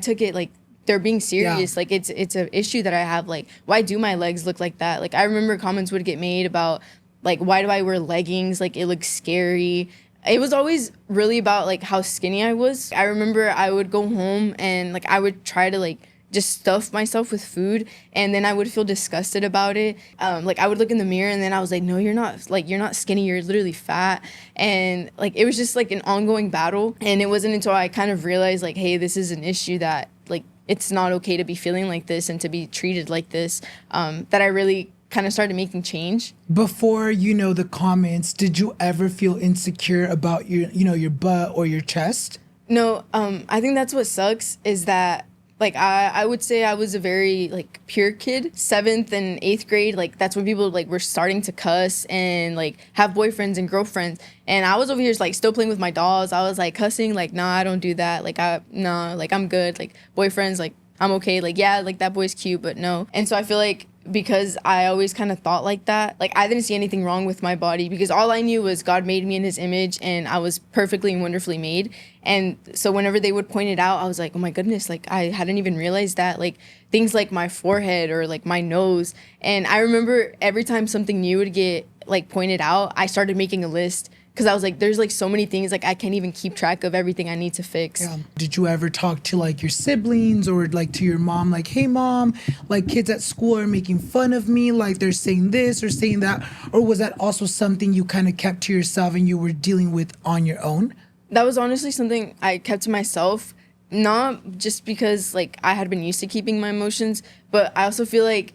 took it like, they're being serious. Yeah. Like it's an issue that I have. Like, why do my legs look like that? Like I remember comments would get made about like, why do I wear leggings? Like it looks scary. It was always really about like how skinny I was. I remember I would go home and like I would try to like just stuff myself with food, and then I would feel disgusted about it. Like I would look in the mirror and then I was like, no, you're not skinny, you're literally fat. And like it was just like an ongoing battle. And it wasn't until I kind of realized like, hey, this is an issue that like it's not okay to be feeling like this and to be treated like this, that I really kind of started making change. Before, the comments, did you ever feel insecure about your butt or your chest? No, I think that's what sucks is that Like I would say I was a very like pure kid. 7th and 8th grade, like that's when people like were starting to cuss and like have boyfriends and girlfriends. And I was over here like still playing with my dolls. I was like cussing, like, nah, I don't do that. Like like I'm good. Like boyfriends, like I'm okay. Like, yeah, like that boy's cute, but no. And so I feel like because I always kind of thought like that, like I didn't see anything wrong with my body because all I knew was God made me in his image and I was perfectly and wonderfully made. And so whenever they would point it out, I was like, oh my goodness, like I hadn't even realized that, like things like my forehead or like my nose. And I remember every time something new would get like pointed out, I started making a list. Because I was like, there's like so many things, like I can't even keep track of everything I need to fix. Yeah. Did you ever talk to like your siblings or like to your mom, like, hey mom, like kids at school are making fun of me, like they're saying this or saying that? Or was that also something you kind of kept to yourself and you were dealing with on your own? That was honestly something I kept to myself, not just because like I had been used to keeping my emotions, but I also feel like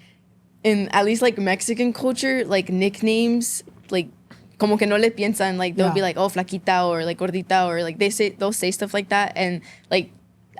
in at least like Mexican culture, like nicknames, like como que no le piensan, like they'll be like, oh, flaquita or like gordita or like they'll say stuff like that. And like,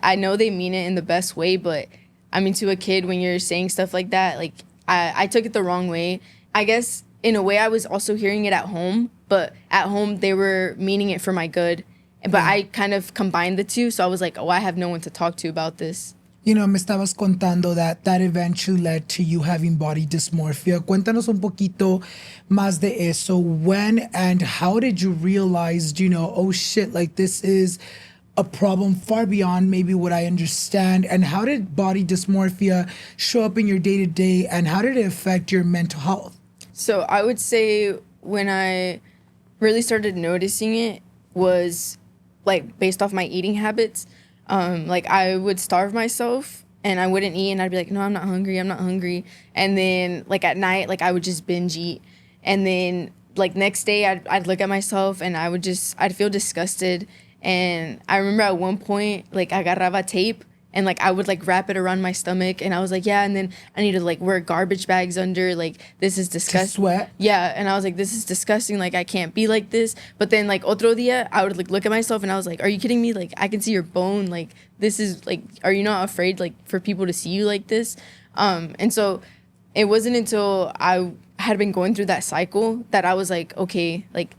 I know they mean it in the best way, but I mean, to a kid, when you're saying stuff like that, like I took it the wrong way. I guess in a way I was also hearing it at home, but at home they were meaning it for my good. But I kind of combined the two. So I was like, oh, I have no one to talk to about this. You know, me estabas contando that eventually led to you having body dysmorphia. Cuéntanos un poquito más de eso. When and how did you realize, you know, oh shit, like this is a problem far beyond maybe what I understand? And how did body dysmorphia show up in your day-to-day and how did it affect your mental health? So I would say when I really started noticing it was like based off my eating habits. Like I would starve myself and I wouldn't eat and I'd be like, no, I'm not hungry. And then like at night, like I would just binge eat. And then like next day I'd look at myself and I'd feel disgusted. And I remember at one point, like agarraba tape and like I would like wrap it around my stomach and I was like, yeah, and then I need to like wear garbage bags under, like this is disgusting. To sweat? Yeah, and I was like, this is disgusting, like I can't be like this. But then like otro dia, I would like look at myself and I was like, are you kidding me? Like I can see your bone, like this is like, are you not afraid like for people to see you like this? And so it wasn't until I had been going through that cycle that I was like, okay, like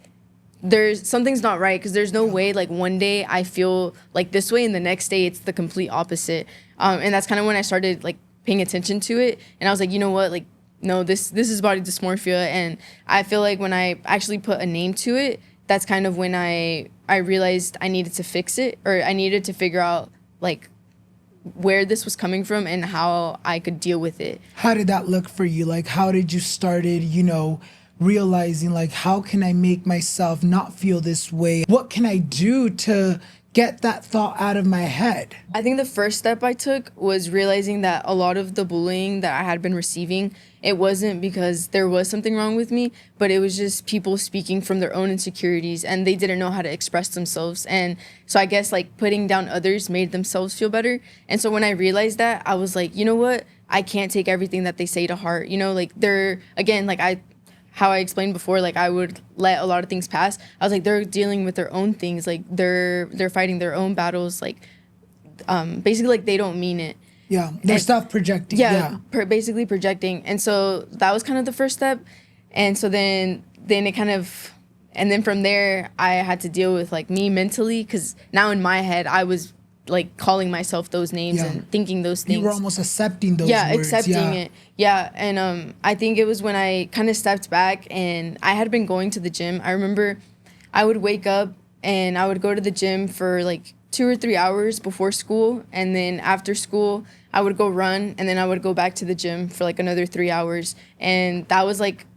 something's not right because there's no way like one day I feel like this way and the next day it's the complete opposite. And that's kind of when I started like paying attention to it and I was like, you know what, like no, this is body dysmorphia. And I feel like when I actually put a name to it, that's kind of when I realized I needed to fix it, or I needed to figure out like where this was coming from and how I could deal with it. How did that look for you? Like how did you started, you know, realizing like, how can I make myself not feel this way? What can I do to get that thought out of my head? I think the first step I took was realizing that a lot of the bullying that I had been receiving, it wasn't because there was something wrong with me, but it was just people speaking from their own insecurities and they didn't know how to express themselves. And so I guess like putting down others made themselves feel better. And so when I realized that, I was like, you know what? I can't take everything that they say to heart. You know, like they're, again, like how I explained before, like I would let a lot of things pass. I was like, they're dealing with their own things. Like they're fighting their own battles. Like basically like they don't mean it. Yeah, they're self-projecting. Yeah, basically projecting. And so that was kind of the first step. And so then it kind of, and then from there I had to deal with like me mentally, because now in my head I was like calling myself those names and thinking those things. You were almost accepting those words. Accepting it. Yeah, and I think it was when I kind of stepped back and I had been going to the gym. I remember I would wake up and I would go to the gym for like 2 or 3 hours before school, and then after school I would go run, and then I would go back to the gym for like another 3 hours, and that was like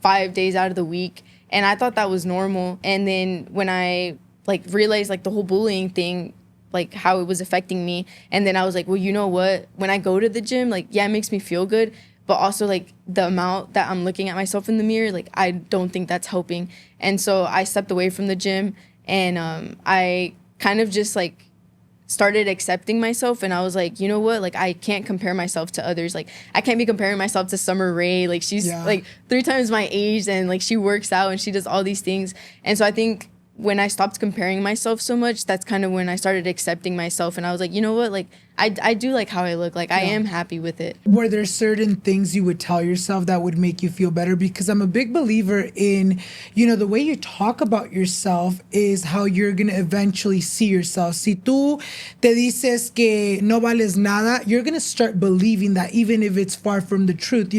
5 days out of the week, and I thought that was normal. And then when I like realized like the whole bullying thing, like how it was affecting me. And then I was like, well, you know what? When I go to the gym, like, yeah, it makes me feel good. But also like the amount that I'm looking at myself in the mirror, like, I don't think that's helping. And so I stepped away from the gym and I kind of just like started accepting myself. And I was like, you know what? Like, I can't compare myself to others. Like, I can't be comparing myself to Summer Rae. Like, she's like 3 times my age and like she works out and she does all these things. And so I think when I stopped comparing myself so much, that's kind of when I started accepting myself. And I was like, you know what? Like, I do like how I look. Like, I am happy with it. Were there certain things you would tell yourself that would make you feel better? Because I'm a big believer in, the way you talk about yourself is how you're going to eventually see yourself. Si tú te dices que no vales nada, you're going to start believing that, even if it's far from the truth.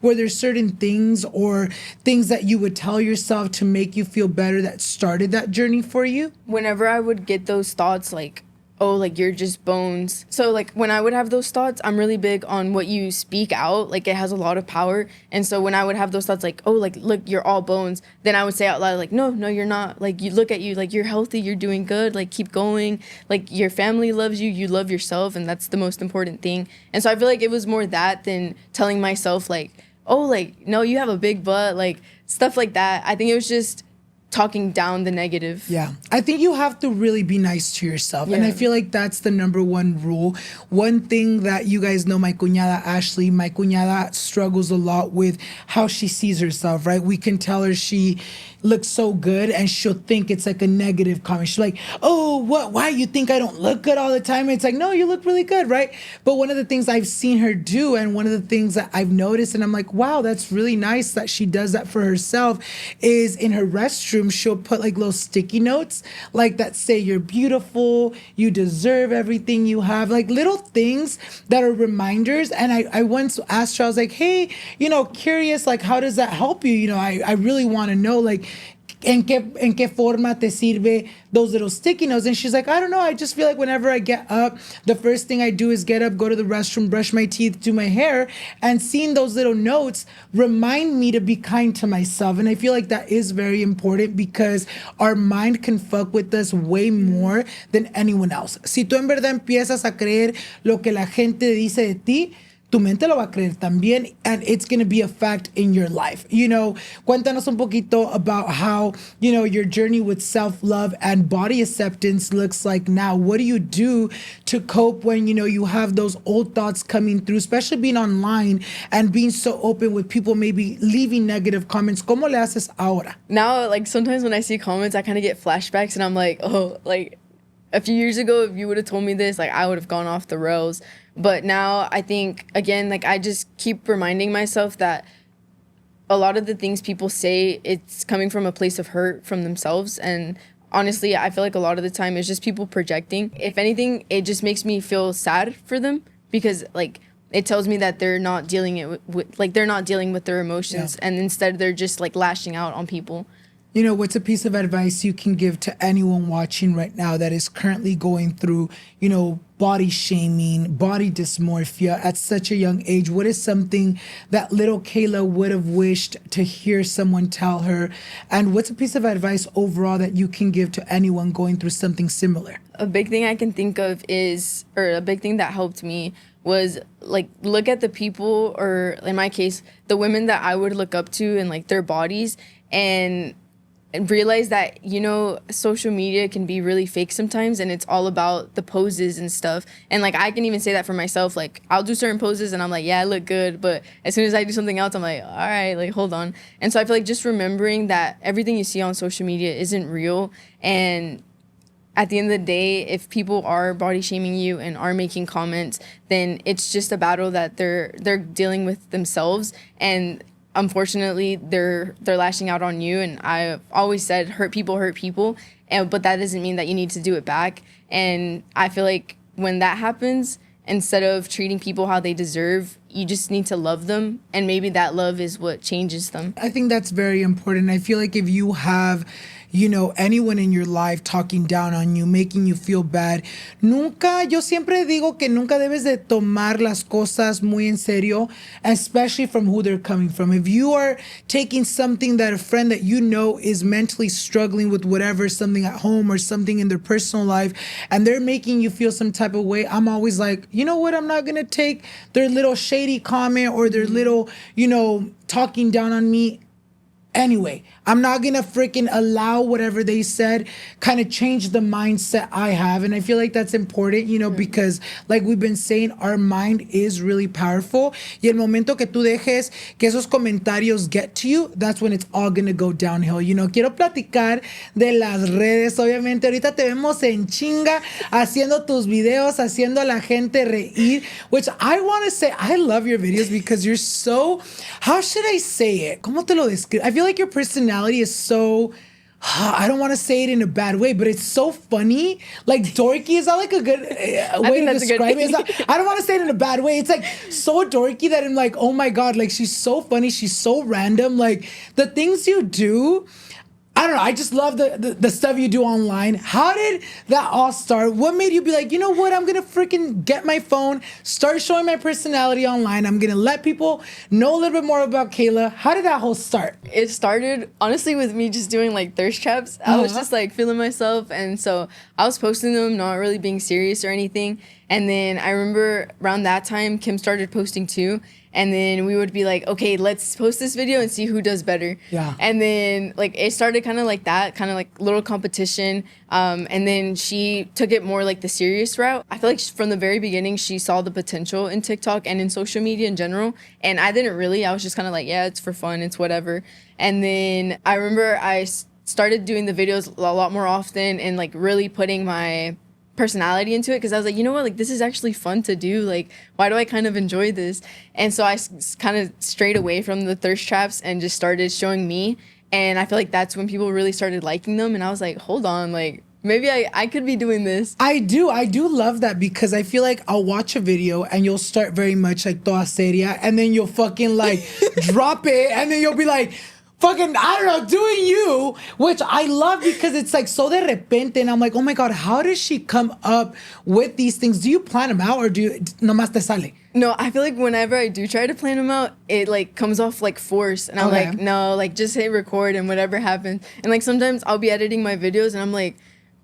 Were there certain things or things that you would tell yourself to make you feel better that started that journey for you? Whenever I would get those thoughts, like, oh, like, you're just bones. So, like, when I would have those thoughts, I'm really big on what you speak out. Like, it has a lot of power. And so when I would have those thoughts, like, oh, like, look, you're all bones, then I would say out loud, like, no, you're not. Like, you look at you, like, you're healthy, you're doing good, like, keep going. Like, your family loves you, you love yourself, and that's the most important thing. And so I feel like it was more that than telling myself, like, oh, like, no, you have a big butt, like, stuff like that. I think it was just talking down the negative. Yeah. I think you have to really be nice to yourself. Yeah. And I feel like that's the number one rule. One thing that you guys know, my cuñada Ashley, my cuñada struggles a lot with how she sees herself, right? We can tell her she looks so good and she'll think it's like a negative comment. She's like, oh, why you think I don't look good all the time? It's like, no, you look really good, right? But one of the things I've seen her do, and one of the things that I've noticed, and I'm like, wow, that's really nice that she does that for herself, is in her restroom, she'll put like little sticky notes like that say you're beautiful, you deserve everything you have, like little things that are reminders. And I once asked her, I was like, hey, curious, like, how does that help you? I really want to know, like, en qué forma te sirve those little sticky notes? And she's like, I don't know. I just feel like whenever I get up, the first thing I do is get up, go to the restroom, brush my teeth, do my hair, and seeing those little notes remind me to be kind to myself. And I feel like that is very important because our mind can fuck with us way more than anyone else. Si tú en verdad empiezas a creer lo que la gente dice de ti, tu mente lo va a creer también, and it's going to be a fact in your life. Cuéntanos un poquito about how, your journey with self-love and body acceptance looks like now. What do you do to cope when, you have those old thoughts coming through, especially being online and being so open with people maybe leaving negative comments? ¿Cómo le haces ahora? Now, like, sometimes when I see comments, I kind of get flashbacks, and I'm like, oh, like, a few years ago, if you would have told me this, like, I would have gone off the rails. But now I think, again, like, I just keep reminding myself that a lot of the things people say, it's coming from a place of hurt from themselves. And honestly, I feel like a lot of the time it's just people projecting. If anything, it just makes me feel sad for them because, like, it tells me that they're not dealing they're not dealing with their emotions, and instead they're just, like, lashing out on people. What's a piece of advice you can give to anyone watching right now that is currently going through, body shaming, body dysmorphia at such a young age? What is something that little Kayla would have wished to hear someone tell her? And what's a piece of advice overall that you can give to anyone going through something similar? A big thing I can think of a big thing that helped me was, like, look at the people, or in my case, the women that I would look up to and, like, their bodies, and realize that, social media can be really fake sometimes, and it's all about the poses and stuff. And, like, I can even say that for myself. Like, I'll do certain poses and I'm like, yeah, I look good, but as soon as I do something else, I'm like, all right, like, hold on. And so I feel like just remembering that everything you see on social media isn't real, and at the end of the day, if people are body shaming you and are making comments, then it's just a battle that they're dealing with themselves, and unfortunately, they're lashing out on you. And I've always said, hurt people, but that doesn't mean that you need to do it back. And I feel like when that happens, instead of treating people how they deserve, you just need to love them, and maybe that love is what changes them. I think that's very important. I feel like if you have, anyone in your life talking down on you, making you feel bad, yo siempre digo que nunca debes de tomar las cosas muy en serio, especially from who they're coming from. If you are taking something that a friend that is mentally struggling with whatever, something at home or something in their personal life, and they're making you feel some type of way, I'm always like, you know what, I'm not going to take their little shady comment or their little, talking down on me. Anyway, I'm not gonna freaking allow whatever they said kind of change the mindset I have. And I feel like that's important, you know, because like we've been saying, our mind is really powerful. Y el momento que tú dejes que esos comentarios get to you, that's when it's all gonna go downhill. You know, quiero platicar de las redes. Obviamente, ahorita te vemos en chinga haciendo tus videos, haciendo a la gente reír, which I want to say, I love your videos because you're so, how should I say it? ¿Cómo te lo describo? I feel like your personality is so, I don't want to say it in a bad way, but it's so funny. Like dorky, is that like a good way to describe it? I don't want to say it in a bad way. It's like so dorky that I'm like, oh my God, like she's so funny. She's so random. Like the things you do, I don't know. I just love the stuff you do online. How did that all start? What made you be like, you know what? I'm going to freaking get my phone, start showing my personality online. I'm going to let people know a little bit more about Kayla. How did that whole start? It started, honestly, with me just doing, like, thirst traps. I was just, like, feeling myself. And so I was posting them, not really being serious or anything. And then I remember around that time, Kim started posting too. And then we would be like, okay, let's post this video and see who does better. Yeah. And then like it started kind of like that, kind of like little competition. And then she took it more like the serious route. I feel like from the very beginning, she saw the potential in TikTok and in social media in general. And I didn't really. I was just kind of like, yeah, it's for fun. It's whatever. And then I remember I started doing the videos a lot more often and like really putting my personality into it, because I was like, you know what, like this is actually fun to do. Like, why do I kind of enjoy this? And so I kind of strayed away from the thirst traps and just started showing me. And I feel like that's when people really started liking them. And I was like, hold on, like maybe I could be doing this. I do love that, because I feel like I'll watch a video and you'll start very much like toda seria, and then you'll fucking like drop it, and then you'll be like, fucking, I don't know, doing you, which I love because it's like so de repente, and I'm like, oh my God, how does she come up with these things? Do you plan them out, or do you nomás te sale? No, I feel like whenever I do try to plan them out, it like comes off like force, and I'm like, no, like just hit record and whatever happens. And like sometimes I'll be editing my videos and I'm like,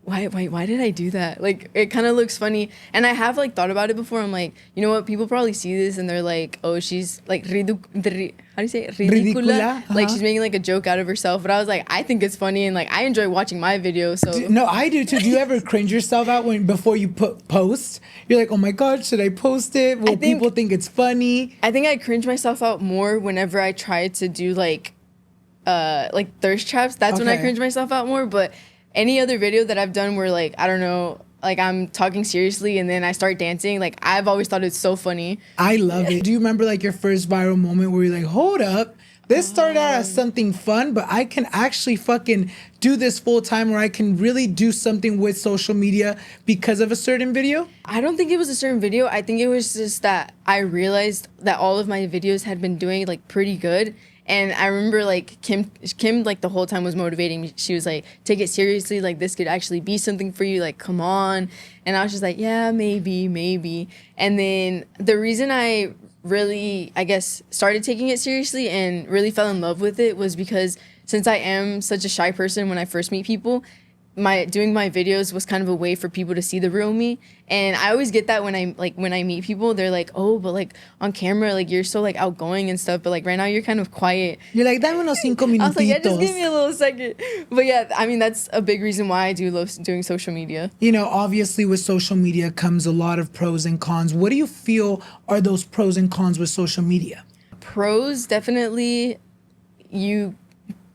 why did I do that? Like, it kind of looks funny. And I have, like, thought about it before. I'm like, you know what? People probably see this and they're like, oh, she's, like, how do you say it? Ridicula. Like, she's making, like, a joke out of herself. But I was like, I think it's funny and, like, I enjoy watching my videos. So no, I do, too. Do you ever cringe yourself out before you post? You're like, oh, my God, should I post it? Will people think it's funny? I think I cringe myself out more whenever I try to do, like thirst traps. That's when I cringe myself out more. But any other video that I've done where, like, I don't know, like I'm talking seriously and then I start dancing, like I've always thought it's so funny. I love it. Do you remember like your first viral moment where you're like, hold up, this started out as something fun, but I can actually fucking do this full time, or I can really do something with social media because of a certain video? I don't think it was a certain video. I think it was just that I realized that all of my videos had been doing like pretty good. And I remember, like, Kim, like, the whole time was motivating me. She was like, take it seriously. Like, this could actually be something for you. Like, come on. And I was just like, yeah, maybe. And then the reason I really, I guess, started taking it seriously and really fell in love with it was because since I am such a shy person when I first meet people, doing my videos was kind of a way for people to see the real me. And I always get that when I meet people, they're like, oh, but like on camera, like you're so like outgoing and stuff, but like right now you're kind of quiet. You're like, dame unos 5 minutitos. I was like, yeah, just give me a little second. But yeah, I mean, that's a big reason why I do love doing social media. You know, obviously with social media comes a lot of pros and cons. What do you feel are those pros and cons with social media? Pros, definitely, you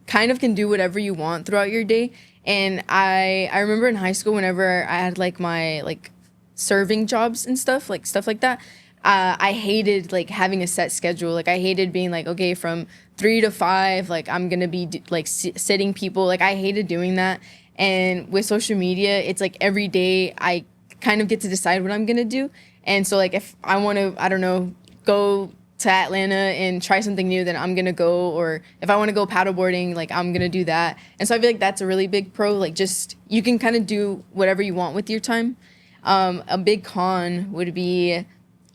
kind of can do whatever you want throughout your day. And I remember in high school, whenever I had like my like serving jobs and stuff like that, I hated like having a set schedule. Like I hated being like, okay, from 3 to 5, like I'm gonna be like sitting people. Like I hated doing that. And with social media, it's like every day I kind of get to decide what I'm gonna do. And so like if I want to, I don't know, go to Atlanta and try something new, then I'm gonna go. Or if I want to go paddleboarding, like I'm gonna do that. And so I feel like that's a really big pro. Like just you can kind of do whatever you want with your time. A big con would be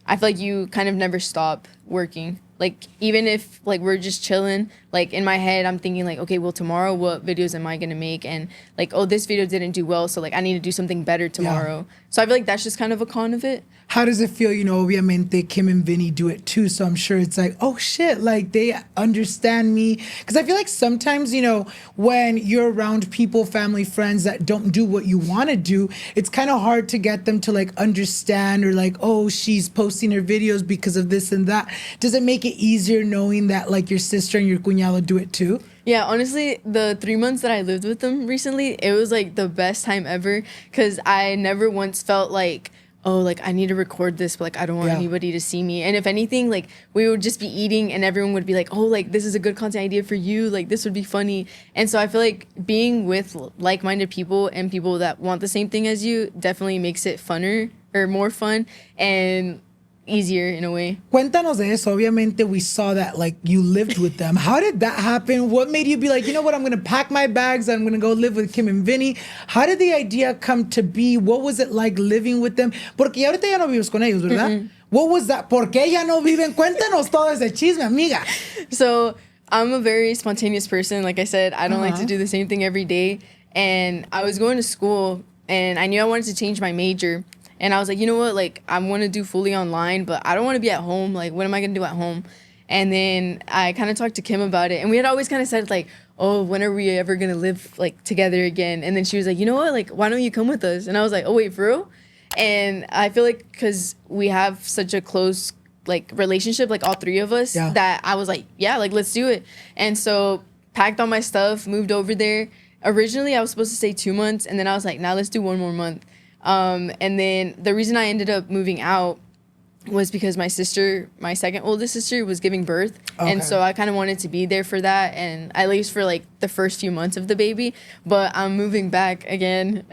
I feel like you kind of never stop working. Like, even if, like, we're just chilling, like, in my head, I'm thinking, like, okay, well, tomorrow, what videos am I going to make? And, like, oh, this video didn't do well, so, like, I need to do something better tomorrow. Yeah. So I feel like that's just kind of a con of it. How does it feel? You know, obviamente, Kim and Vinnie do it too, so I'm sure it's like, oh, shit, like, they understand me. Because I feel like sometimes, you know, when you're around people, family, friends that don't do what you want to do, it's kind of hard to get them to, like, understand or, like, oh, she's posting her videos because of this and that. Does it make it easier knowing that, like, your sister and your cuñado do it too? Yeah, honestly, the 3 months that I lived with them recently, it was, like, the best time ever, because I never once felt like, oh, like, I need to record this, but, like, I don't want anybody to see me. And if anything, like, we would just be eating and everyone would be like, oh, like, this is a good content idea for you, like, this would be funny. And so I feel like being with like-minded people and people that want the same thing as you definitely makes it funner or more fun and easier in a way. Cuéntanos de eso. Obviamente, we saw that, like, you lived with them. How did that happen? What made you be like, you know what, I'm going to pack my bags, I'm going to go live with Kim and Vinnie? How did the idea come to be? What was it like living with them? Porque ya ahorita ya no vives con ellos, ¿verdad? Mm-hmm. What was that? ¿Por qué ya no viven? Cuéntanos todo ese chisme, amiga. So, I'm a very spontaneous person. Like I said, I don't like to do the same thing every day. And I was going to school, and I knew I wanted to change my major. And I was like, you know what, like, I want to do fully online, but I don't want to be at home. Like, what am I going to do at home? And then I kind of talked to Kim about it. And we had always kind of said, like, oh, when are we ever going to live, like, together again? And then she was like, you know what, like, why don't you come with us? And I was like, oh, wait, for real? And I feel like because we have such a close, like, relationship, like, all three of us, that I was like, yeah, like, let's do it. And so packed all my stuff, moved over there. Originally, I was supposed to stay 2 months. And then I was like, now let's do 1 more month. And then the reason I ended up moving out was because my sister, my second oldest sister, was giving birth. Okay. And so I kind of wanted to be there for that, and at least for, like, the first few months of the baby. But I'm moving back again.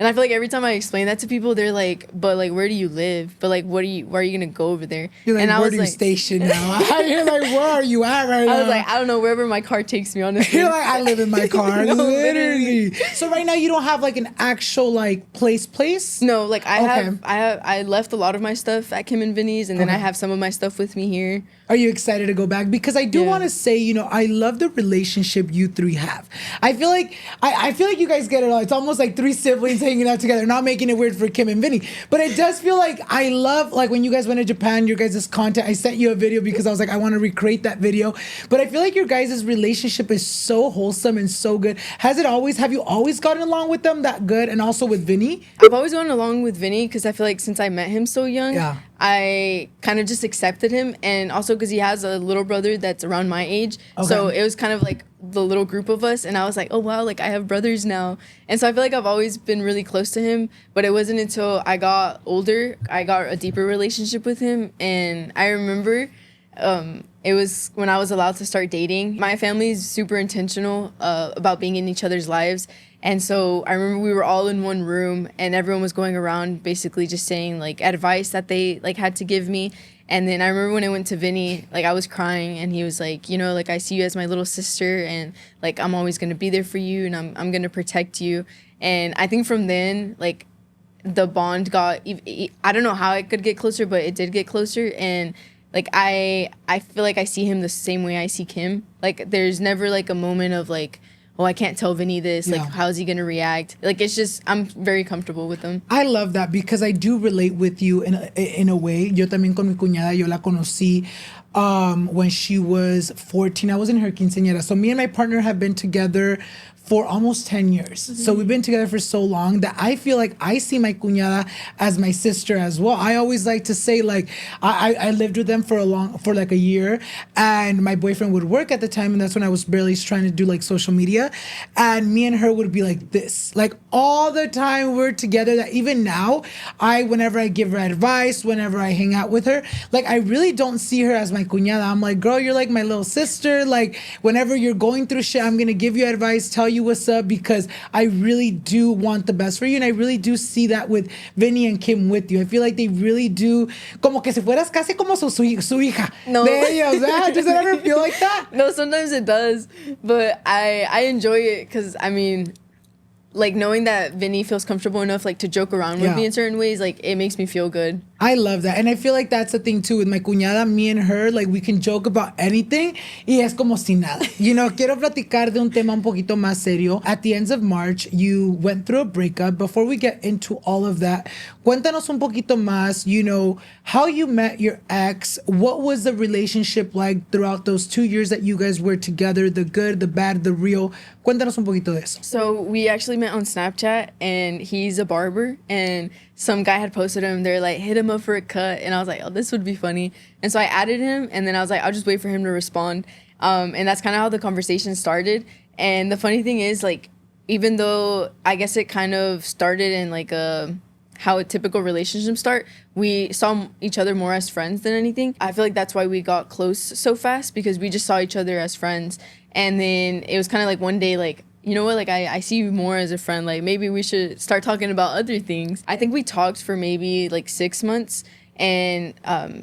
And I feel like every time I explain that to people, they're like, but, like, where do you live? But, like, where are you going to go over there? You're like, and where do you station now? You're like, where are you at right now? I was like, I don't know, wherever my car takes me, honestly. You're like, I live in my car. No, literally. So right now you don't have, like, an actual, like, place? No, like, I left a lot of my stuff at Kim and Vinnie's, and then I have some of my stuff with me here. Are you excited to go back? Because I do want to say, you know, I love the relationship you three have. I feel like I feel like you guys get it all. It's almost like 3 siblings hanging out together, not making it weird for Kim and Vinnie. But it does feel like I love, like, when you guys went to Japan, your guys' content. I sent you a video because I was like, I want to recreate that video. But I feel like your guys' relationship is so wholesome and so good. Have you always gotten along with them that good? And also with Vinnie? I've always gotten along with Vinnie because I feel like since I met him so young, I kind of just accepted him. And also because he has a little brother that's around my age. Okay. So it was kind of like the little group of us. And I was like, oh, wow, like, I have brothers now. And so I feel like I've always been really close to him. But it wasn't until I got older, I got a deeper relationship with him. And I remember it was when I was allowed to start dating. My family's super intentional about being in each other's lives. And so I remember we were all in one room and everyone was going around basically just saying, like, advice that they, like, had to give me. And then I remember when I went to Vinnie, like, I was crying and he was like, you know, like, I see you as my little sister and, like, I'm always going to be there for you and I'm going to protect you. And I think from then, like, the bond got, I don't know how it could get closer, but it did get closer. And, like, I feel like I see him the same way I see Kim. Like, there's never, like, a moment of, like, oh, I can't tell Vinnie this. Like, how's he going to react? Like, it's just, I'm very comfortable with him. I love that because I do relate with you in a way. Yo también con mi cuñada, yo la conocí when she was 14. I was in her quinceañera. So me and my partner have been together for almost 10 years. Mm-hmm. So we've been together for so long that I feel like I see my cuñada as my sister as well. I always like to say, like, I lived with them for like a year, and my boyfriend would work at the time, and that's when I was barely trying to do, like, social media. And me and her would be like this, like, all the time we're together, that even now, whenever I give her advice, whenever I hang out with her, like, I really don't see her as my cuñada. I'm like, girl, you're like my little sister. Like, whenever you're going through shit, I'm going to give you advice, tell you what's up, because I really do want the best for you. And I really do see that with Vinnie and Kim with you. I feel like they really do, como que si fueras casi como su hija. No. De ellos, ¿eh? Does it ever feel like that? No, sometimes it does. But I enjoy it because, I mean, like, knowing that Vinnie feels comfortable enough, like, to joke around with me in certain ways, like, it makes me feel good. I love that. And I feel like that's the thing too with my cuñada, me and her, like we can joke about anything y es como si nada. You know, quiero platicar de un tema un poquito más serio. At the end of March, you went through a breakup. Before we get into all of that, cuéntanos un poquito más, you know, how you met your ex. What was the relationship like throughout those 2 years that you guys were together? The good, the bad, the real. Cuéntanos un poquito de eso. So we actually met on Snapchat, and he's a barber, and some guy had posted him. They're like, hit him up for a cut. And I was like, oh, this would be funny. And so I added him, and then I was like, I'll just wait for him to respond. And that's kind of how the conversation started. And the funny thing is, like, even though I guess it kind of started in like how a typical relationship start, we saw each other more as friends than anything. I feel like that's why we got close so fast, because we just saw each other as friends. And then it was kind of like one day, like, you know what, like I see you more as a friend, like maybe we should start talking about other things. I think we talked for maybe like 6 months, and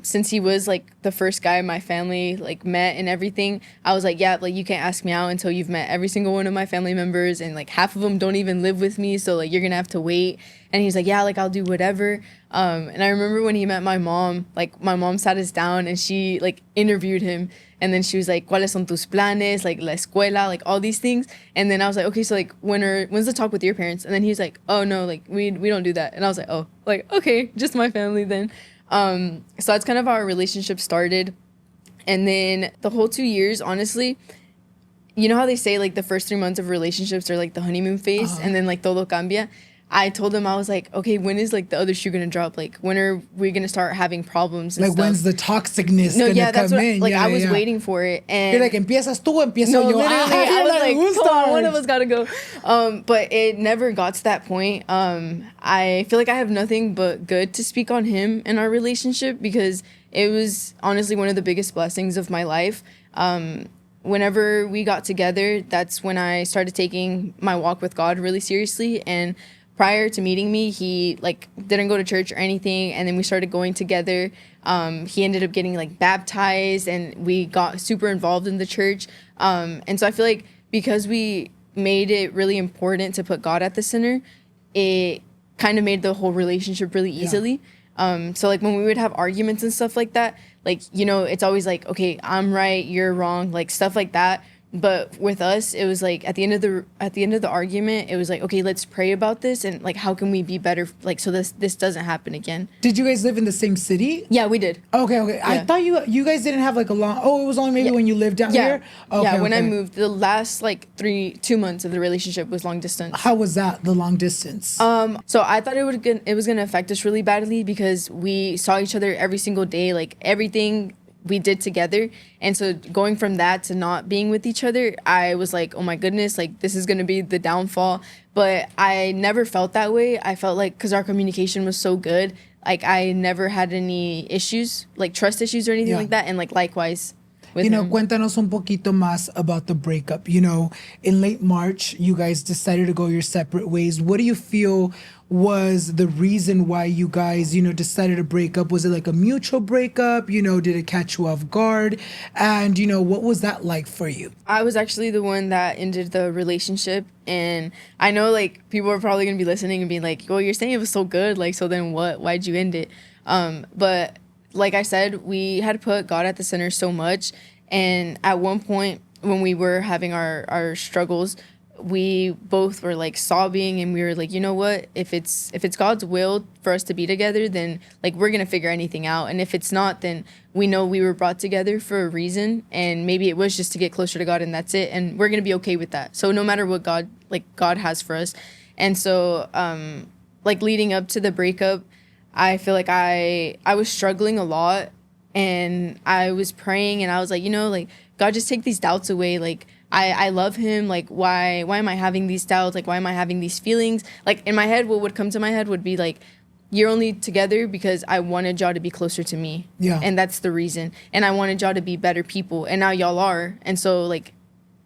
since he was like the first guy my family like met and everything, I was like, yeah, like you can't ask me out until you've met every single one of my family members, and like half of them don't even live with me, so like you're gonna have to wait. And he's like, yeah, like I'll do whatever. And I remember when he met my mom, like my mom sat us down and she like interviewed him. And then she was like, ¿cuáles son tus planes? Like, la escuela, like all these things. And then I was like, okay, so like, when's the talk with your parents? And then he's like, oh no, like we don't do that. And I was like, oh, like, okay, just my family then. So that's kind of how our relationship started. And then the whole 2 years, honestly, you know how they say like the first 3 months of relationships are like the honeymoon phase, and then like todo cambia. I told him, I was like, okay, when is like the other shoe gonna drop? Like, when are we gonna start having problems and like, stuff? when's the toxicness gonna come in? Like, yeah, I was waiting for it. And you're like, empiezas tú, empiezo no, yo. literally, I was like, who come on, one of starts? us gotta go. But it never got to that point. I feel like I have nothing but good to speak on him and our relationship, because it was honestly one of the biggest blessings of my life. Whenever we got together, that's when I started taking my walk with God really seriously. And prior to meeting me, he like didn't go to church or anything, and then we started going together. He ended up getting like baptized, and we got super involved in the church. And so I feel like because we made it really important to put God at the center, it kind of made the whole relationship really easily. So like when we would have arguments and stuff like that, like, you know, it's always like, okay, I'm right, you're wrong, like stuff like that. But with us, it was like at the end of the argument, it was like, okay, let's pray about this, and like how can we be better, like so this doesn't happen again. Did you guys live in the same city? Yeah, we did. Okay. Yeah. I thought you guys didn't have like a long. Oh, it was only maybe when you lived down here. Okay, when I moved, the last like 2 months of the relationship was long distance. How was that, the long distance? So I thought it was gonna affect us really badly, because we saw each other every single day, like everything we did together. And so going from that to not being with each other, I was like, oh my goodness, like this is gonna be the downfall. But I never felt that way. I felt like, because our communication was so good, like I never had any issues, like trust issues or anything like that. And like likewise with you know, him. Cuéntanos un poquito más about the breakup. You know, in late March, you guys decided to go your separate ways. What do you feel was the reason why you guys, you know, decided to break up? Was it like a mutual breakup? You know, did it catch you off guard? And, you know, what was that like for you? I was actually the one that ended the relationship. And I know like people are probably going to be listening and being like, well, you're saying it was so good. Like, so then what? Why'd you end it? But like I said, we had put God at the center so much. And at one point when we were having our struggles, we both were like sobbing, and we were like, you know what, if it's God's will for us to be together, then like we're gonna figure anything out. And if it's not, then we know we were brought together for a reason, and maybe it was just to get closer to God, and that's it, and we're gonna be okay with that. So no matter what God has for us. And so like leading up to the breakup, I feel like I was struggling a lot, and I was praying, and I was like, you know, like, God, just take these doubts away. Like, I love him. Like, why am I having these doubts? Like, why am I having these feelings? Like, in my head, what would come to my head would be like, you're only together because I wanted y'all to be closer to me. Yeah. And that's the reason. And I wanted y'all to be better people. And now y'all are. And so, like,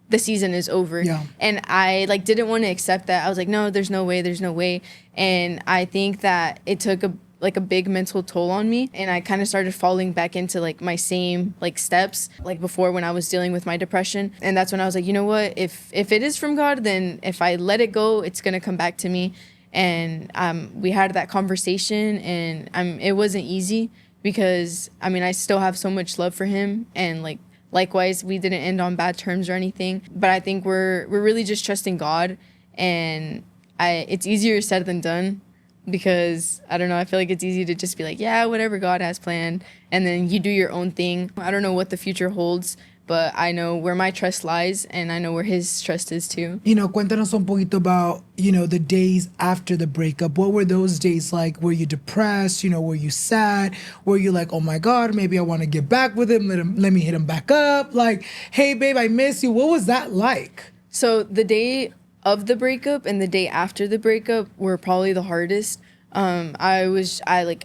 the season is over. Yeah. And I, like, didn't want to accept that. I was like, no, there's no way. And I think that it took a big mental toll on me, and I kind of started falling back into like my same like steps like before when I was dealing with my depression. And that's when I was like, you know what, if it is from God, then if I let it go, it's gonna come back to me. And we had that conversation, and it wasn't easy because, I mean, I still have so much love for him, and like likewise, we didn't end on bad terms or anything. But I think we're really just trusting God, and it's easier said than done because, I don't know, I feel like it's easy to just be like, yeah, whatever God has planned, and then you do your own thing. I don't know what the future holds, but I know where my trust lies, and I know where his trust is too. You know, cuéntanos un poquito about, you know, the days after the breakup. What were those days like? Were you depressed? You know, were you sad? Were you like, oh my God, maybe I want to get back with him. Let me hit him back up. Like, hey, babe, I miss you. What was that like? So the day of the breakup and the day after the breakup were probably the hardest. I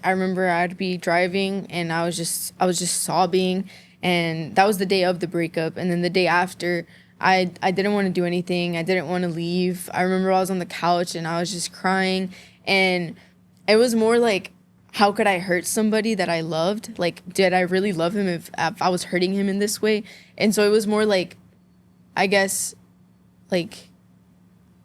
remember I'd be driving and I was just sobbing, and that was the day of the breakup. And then the day after, I didn't want to do anything. I didn't want to leave. I remember I was on the couch and I was just crying, and it was more like, how could I hurt somebody that I loved? Like, did I really love him if I was hurting him in this way? And so it was more like, I guess, like,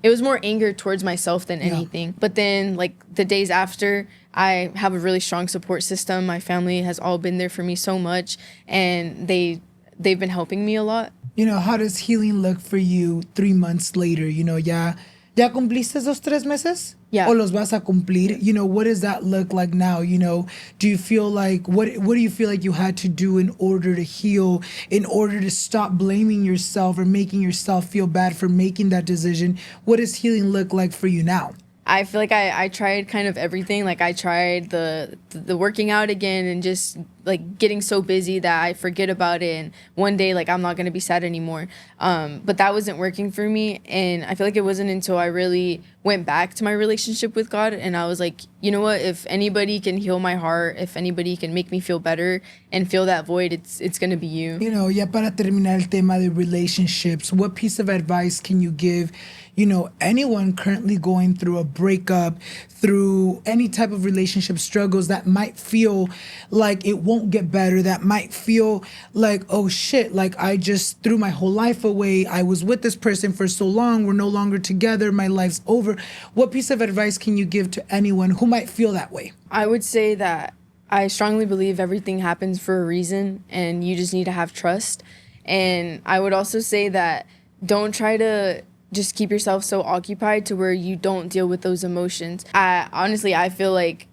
it was more anger towards myself than anything. Yeah. But then, like, the days after, I have a really strong support system. My family has all been there for me so much, and they've been helping me a lot. You know, how does healing look for you 3 months later? You know, ya cumpliste esos 3 meses? Yeah. O los vas a cumplir? You know, what does that look like now? You know, do you feel like, what do you feel like you had to do in order to heal, in order to stop blaming yourself or making yourself feel bad for making that decision? What does healing look like for you now? I feel like I tried kind of everything. Like, I tried the working out again, and just like getting so busy that I forget about it, and one day, like, I'm not gonna be sad anymore. But that wasn't working for me, and I feel like it wasn't until I really went back to my relationship with God, and I was like, you know what, if anybody can heal my heart, if anybody can make me feel better and fill that void, it's gonna be you. You know, ya para terminar el tema de relationships, what piece of advice can you give, you know, anyone currently going through a breakup, through any type of relationship struggles that might feel like it won't get better, that might feel like, oh shit, like I just threw my whole life away. I was with this person for so long. We're no longer together. My life's over. What piece of advice can you give to anyone who might feel that way? I would say that I strongly believe everything happens for a reason, and you just need to have trust. And I would also say that don't try to just keep yourself so occupied to where you don't deal with those emotions. I feel like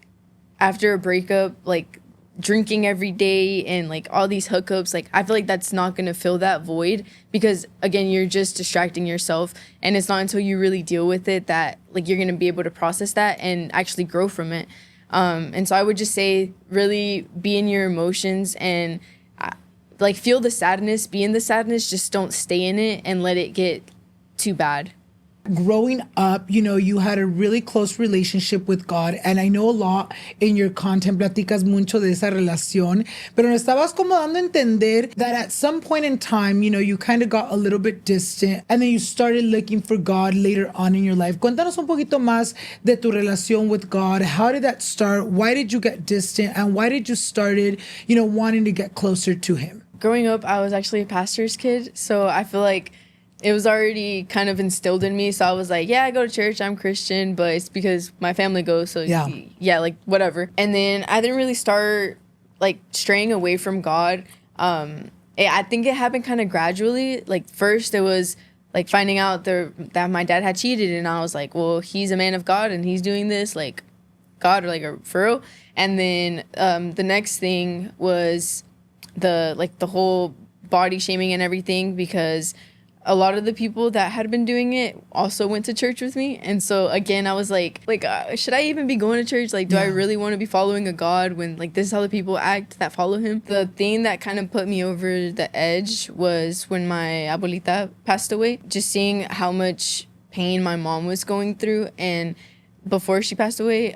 after a breakup, like drinking every day and like all these hookups, like I feel like that's not gonna fill that void, because again, you're just distracting yourself, and it's not until you really deal with it that like you're gonna be able to process that and actually grow from it. And so I would just say, really be in your emotions and like feel the sadness, be in the sadness, just don't stay in it and let it get too bad. Growing up, you know, you had a really close relationship with God, and I know a lot in your content platicas mucho de esa relación, pero nos estabas como dando a entender that at some point in time, you know, you kind of got a little bit distant, and then you started looking for God later on in your life. Cuéntanos un poquito más de tu relación with God. How did that start? Why did you get distant, and why did you started, you know, wanting to get closer to Him? Growing up, I was actually a pastor's kid, so I feel like it was already kind of instilled in me. So I was like, yeah, I go to church, I'm Christian, but it's because my family goes. So yeah, like whatever. And then I didn't really start like straying away from God. I think it happened kind of gradually. Like first it was like finding out that my dad had cheated, and I was like, well, he's a man of God and he's doing this, like God, or like for real. And then the next thing was the whole body shaming and everything, because a lot of the people that had been doing it also went to church with me. And so again, I was like, should I even be going to church? Like, do I really want to be following a God when like this is how the people act that follow him? The thing that kind of put me over the edge was when my abuelita passed away. Just seeing how much pain my mom was going through, and before she passed away,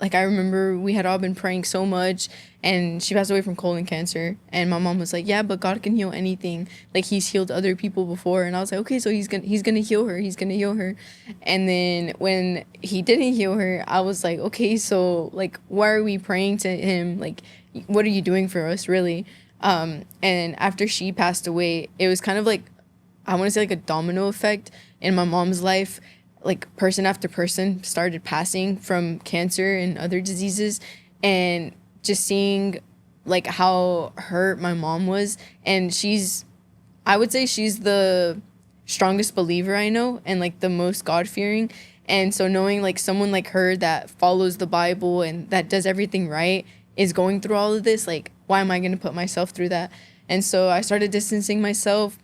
like I remember we had all been praying so much, and she passed away from colon cancer, and my mom was like, yeah, but God can heal anything. Like he's healed other people before. And I was like, okay, so he's gonna heal her. And then when he didn't heal her, I was like, okay, so like why are we praying to him? Like, what are you doing for us, really? And after she passed away, it was kind of like, I want to say like a domino effect in my mom's life. like person after person started passing from cancer and other diseases, and just seeing like how hurt my mom was. And I would say she's the strongest believer I know, and like the most God-fearing. And so knowing like someone like her that follows the Bible and that does everything right is going through all of this, like, why am I going to put myself through that? And so I started distancing myself.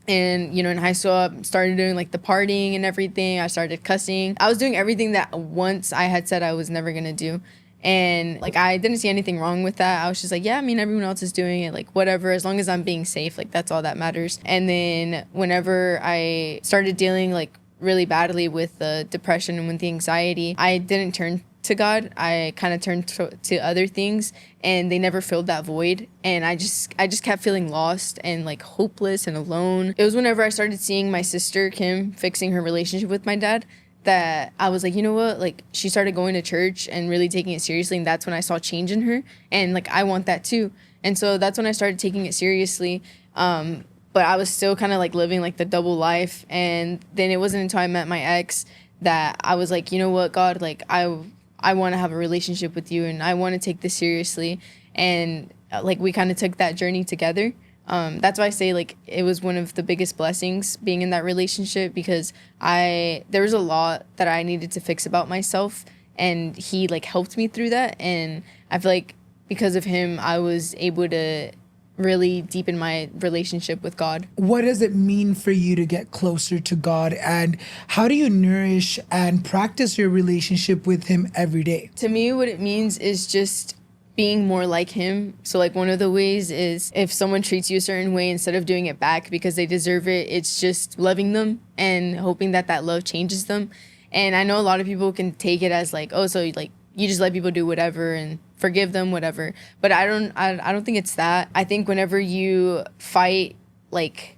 And, you know, in high school, I started doing like the partying and everything. I started cussing. I was doing everything that once I had said I was never going to do. And like, I didn't see anything wrong with that. I was just like, yeah, I mean, everyone else is doing it, like, whatever, as long as I'm being safe, like, that's all that matters. And then whenever I started dealing like really badly with the depression and with the anxiety, I didn't turn to God. I kind of turned to other things, and they never filled that void. And I just kept feeling lost and like hopeless and alone. It was whenever I started seeing my sister Kim fixing her relationship with my dad that I was like, you know what, like, she started going to church and really taking it seriously, and that's when I saw change in her, and like, I want that too. And so that's when I started taking it seriously. But I was still kind of like living like the double life. And then it wasn't until I met my ex that I was like, you know what, God, like, I want to have a relationship with you, and I want to take this seriously. And like, we kind of took that journey together. That's why I say like it was one of the biggest blessings being in that relationship, because there was a lot that I needed to fix about myself, and he like helped me through that. And I feel like because of him, I was able to really deepen my relationship with God. What does it mean for you to get closer to God, and how do you nourish and practice your relationship with him every day? To me, what it means is just being more like him. So like, one of the ways is if someone treats you a certain way, instead of doing it back because they deserve it, it's just loving them and hoping that that love changes them. And I know a lot of people can take it as like, oh, so like you just let people do whatever and forgive them, whatever. But I don't think it's that. I think whenever you fight like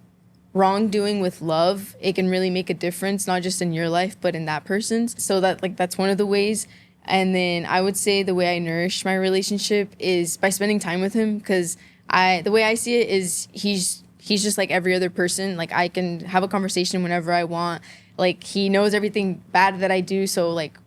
wrongdoing with love, it can really make a difference, not just in your life, but in that person's. So that's one of the ways. And then I would say the way I nourish my relationship is by spending time with him, because the way I see it is he's just like every other person. Like, I can have a conversation whenever I want. Like, he knows everything bad that I do, so like,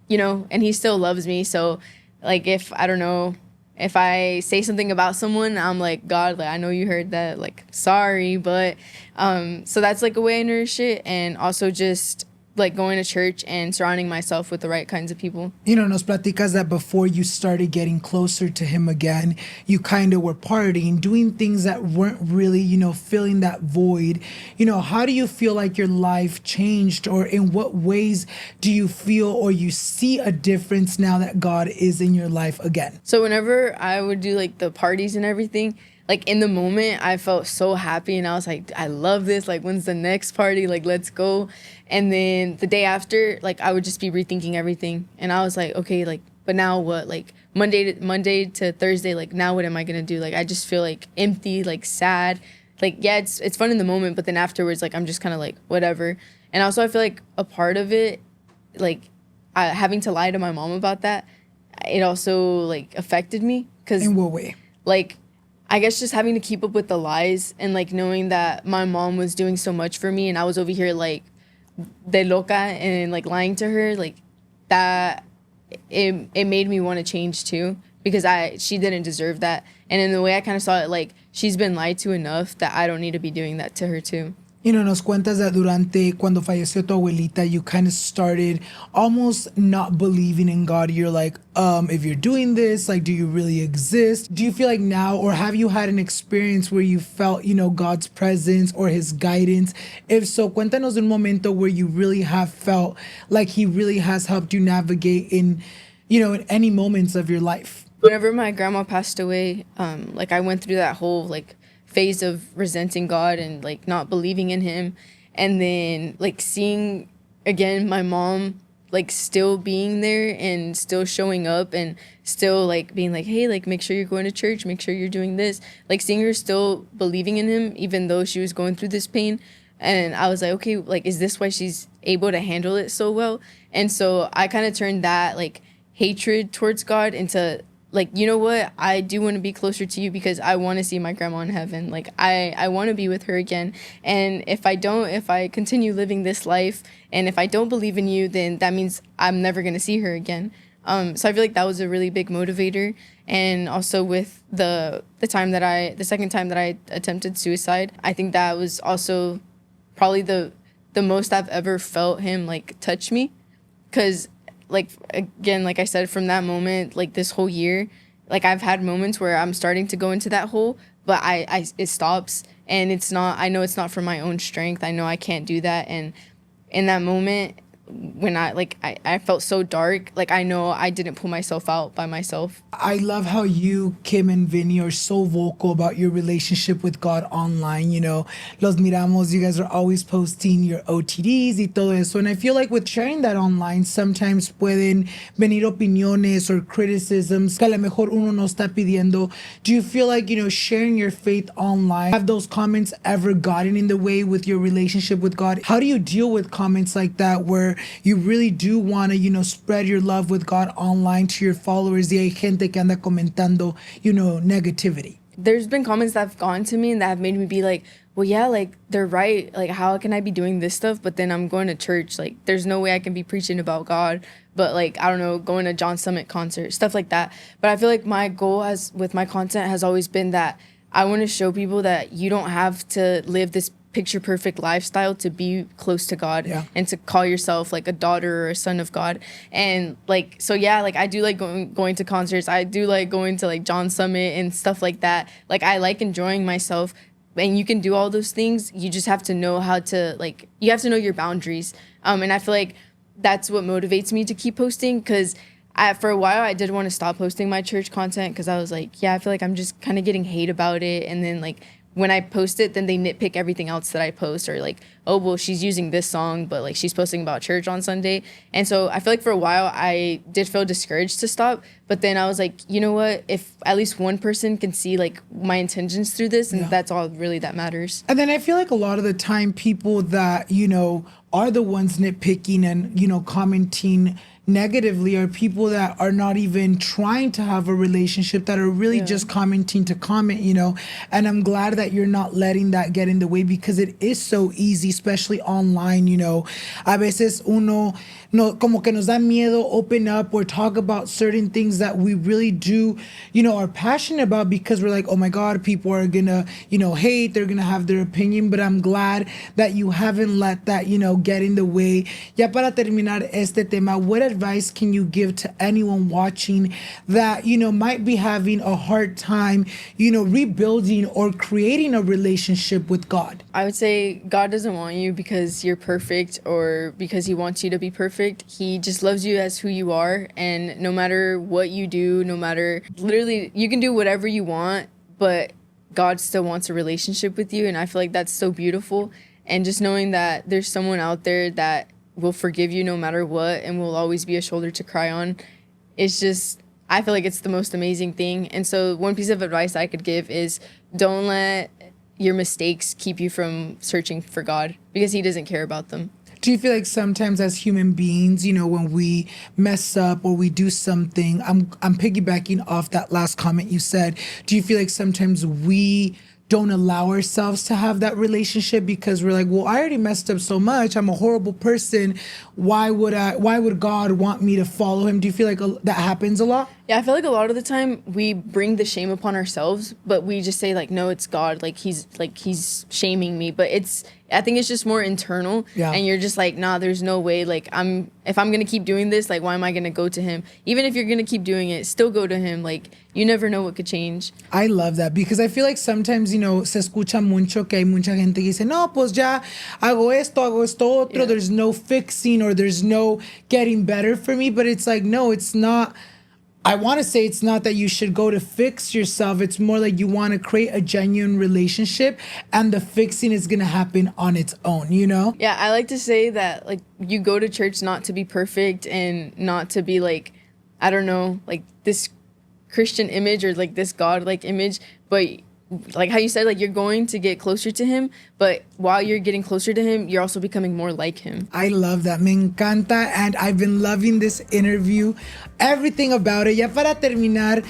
you know, and he still loves me. So like, if I say something about someone, I'm like, God, like, I know you heard that, like, sorry. But so that's like a way I nourish it. And also just like going to church and surrounding myself with the right kinds of people. You know, nos platicas that before you started getting closer to him again, you kind of were partying, doing things that weren't really, you know, filling that void. You know, how do you feel like your life changed, or in what ways do you feel or you see a difference now that God is in your life again? So whenever I would do like the parties and everything, like, in the moment, I felt so happy, and I was like, I love this. Like, when's the next party? Like, let's go. And then the day after, like, I would just be rethinking everything. And I was like, okay, like, but now what? Like, Monday to Thursday, like, now what am I going to do? Like, I just feel, like, empty, like, sad. Like, yeah, it's fun in the moment, but then afterwards, like, I'm just kind of like, whatever. And also, I feel like a part of it, like, having to lie to my mom about that, it also, like, affected me. 'Cause, in what way? Like, I guess just having to keep up with the lies, and like knowing that my mom was doing so much for me, and I was over here like de loca and like lying to her, like that, it made me want to change too, because she didn't deserve that. And in the way I kind of saw it, like, she's been lied to enough that I don't need to be doing that to her too. You know, nos cuentas that durante cuando falleció tu abuelita, you kind of started almost not believing in God. You're like, if you're doing this, like, do you really exist? Do you feel like now, or have you had an experience where you felt, you know, God's presence or his guidance? If so, cuéntanos un momento where you really have felt like he really has helped you navigate in, you know, in any moments of your life. Whenever my grandma passed away, like, I went through that whole like phase of resenting God and like not believing in him, and then like seeing again my mom like still being there and still showing up and still like being like, hey, like, make sure you're going to church, make sure you're doing this, like seeing her still believing in him even though she was going through this pain. And I was like, okay, like, is this why she's able to handle it so well? And so I kind of turned that like hatred towards God into like, you know what, I do want to be closer to you because I want to see my grandma in heaven. Like, I want to be with her again. And if I continue living this life, and if I don't believe in you, then that means I'm never going to see her again. So I feel like that was a really big motivator. And also with the second time that I attempted suicide, I think that was also probably the most I've ever felt him, like, touch me. Because, like, again, like I said, from that moment, like, this whole year, like, I've had moments where I'm starting to go into that hole, but it stops. And I know it's not for my own strength. I know I can't do that. And in that moment, when I felt so dark, like, I know I didn't pull myself out by myself. I love how you, Kim, and Vinnie are so vocal about your relationship with God online. You know, los miramos, you guys are always posting your OTDs y todo eso. And I feel like with sharing that online, sometimes pueden venir opiniones or criticisms que a lo mejor uno no está pidiendo. Do you feel like, you know, sharing your faith online, have those comments ever gotten in the way with your relationship with God? How do you deal with comments like that where you really do want to, you know, spread your love with God online to your followers? Y hay gente que anda comentando, you know, negativity. There's been comments that have gone to me and that have made me be like, well, yeah, like, they're right. Like, how can I be doing this stuff, but then I'm going to church? Like, there's no way I can be preaching about God, but, like, I don't know, going to John Summit concert, stuff like that. But I feel like my goal with my content has always been that I want to show people that you don't have to live this picture perfect lifestyle to be close to God. Yeah. And to call yourself, like, a daughter or a son of God. And, like, so yeah, like, I do like going to concerts. I do like going to, like, John Summit and stuff like that. Like, I like enjoying myself, and you can do all those things. You just have to know how to, like, you have to know your boundaries. And I feel like that's what motivates me to keep posting, because for a while I did want to stop posting my church content, because I was like, yeah, I feel like I'm just kind of getting hate about it. And then, like, when I post it, then they nitpick everything else that I post, or like, oh, well, she's using this song, but, like, she's posting about church on Sunday. And so I feel like for a while I did feel discouraged to stop, but then I was like, you know what, if at least one person can see, like, my intentions through this, and that's all really that matters. And then I feel like a lot of the time people that, you know, are the ones nitpicking and, you know, commenting negatively are people that are not even trying to have a relationship, that are really just commenting to comment, you know. And I'm glad that you're not letting that get in the way, because it is so easy, especially online, you know. A veces uno no, como que nos da miedo open up or talk about certain things that we really do, you know, are passionate about, because we're like, oh my God, people are gonna, you know, hate, they're gonna have their opinion. But I'm glad that you haven't let that, you know, get in the way. Ya para terminar este tema, what advice can you give to anyone watching that, you know, might be having a hard time, you know, rebuilding or creating a relationship with God? I would say God doesn't want you because you're perfect or because he wants you to be perfect. He just loves you as who you are. And no matter what you do, no matter, literally, you can do whatever you want, but God still wants a relationship with you. And I feel like that's so beautiful. And just knowing that there's someone out there that will forgive you no matter what and will always be a shoulder to cry on, it's just, I feel like it's the most amazing thing. And so one piece of advice I could give is don't let your mistakes keep you from searching for God, because he doesn't care about them. Do you feel like sometimes as human beings, you know, when we mess up or we do something, I'm piggybacking off that last comment you said, do you feel like sometimes we don't allow ourselves to have that relationship because we're like, well, I already messed up so much, I'm a horrible person, why would God want me to follow him? Do you feel like that happens a lot? Yeah, I feel like a lot of the time we bring the shame upon ourselves, but we just say like, no, it's God, like he's shaming me. But I think it's just more internal. Yeah. And you're just like, nah, there's no way. Like, if I'm gonna keep doing this, like, why am I gonna go to him? Even if you're gonna keep doing it, still go to him. Like, you never know what could change. I love that, because I feel like sometimes, you know, se escucha mucho que hay mucha gente que dice, no, pues ya hago esto otro. Yeah. There's no fixing or there's no getting better for me. But it's like, no, it's not. I want to say it's not that you should go to fix yourself. It's more like you want to create a genuine relationship, and the fixing is going to happen on its own, you know? Yeah, I like to say that, like, you go to church not to be perfect and not to be like, I don't know, like this Christian image or like this God-like image, but like how you said, like you're going to get closer to him, but while you're getting closer to him, you're also becoming more like him. I love that. Me encanta. And I've been loving this interview. Everything about it. Ya para terminar,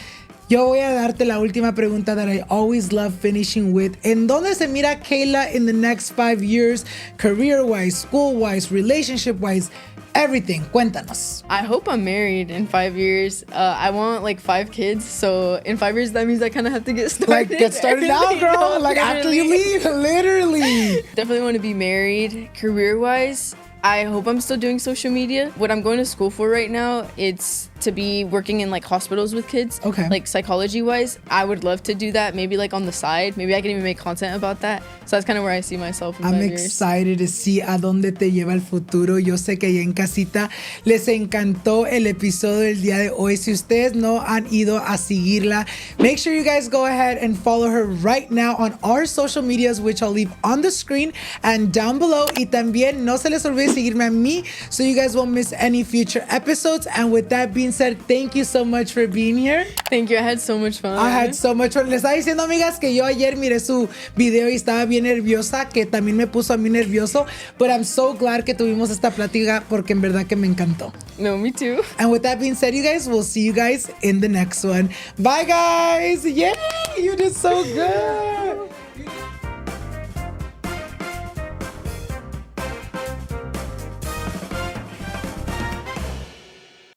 yo voy a darte la última pregunta that I always love finishing with. ¿En dónde se mira Kayla in the next 5 years? Career-wise, school-wise, relationship-wise, everything. Cuéntanos. I hope I'm married in 5 years. I want like 5 kids. So in 5 years, that means I kind of have to get started. Like, get started now, girl. Like, after you leave, literally. Definitely want to be married. Career-wise, I hope I'm still doing social media. What I'm going to school for right now, it's to be working in like hospitals with kids. Okay. Like psychology wise, I would love to do that. Maybe like on the side. Maybe I can even make content about that. So that's kind of where I see myself in 5 years. I'm excited to see a dónde te lleva el futuro. Yo sé que ya en casita les encantó el episodio del día de hoy. Si ustedes no han ido a seguirla, make sure you guys go ahead and follow her right now on our social medias, which I'll leave on the screen and down below. Y también no se les olvide seguirme a mí so you guys won't miss any future episodes. And with that being said, thank you so much for being here. Thank you. I had so much fun. I had so much fun. Les estaba diciendo, amigas, que yo ayer miré su video y estaba bien nerviosa, que también me puso a mí nervioso. But I'm so glad que tuvimos esta plática porque en verdad que me encantó. No, me too. And with that being said, you guys, we'll see you guys in the next one. Bye, guys. Yay! You did so good.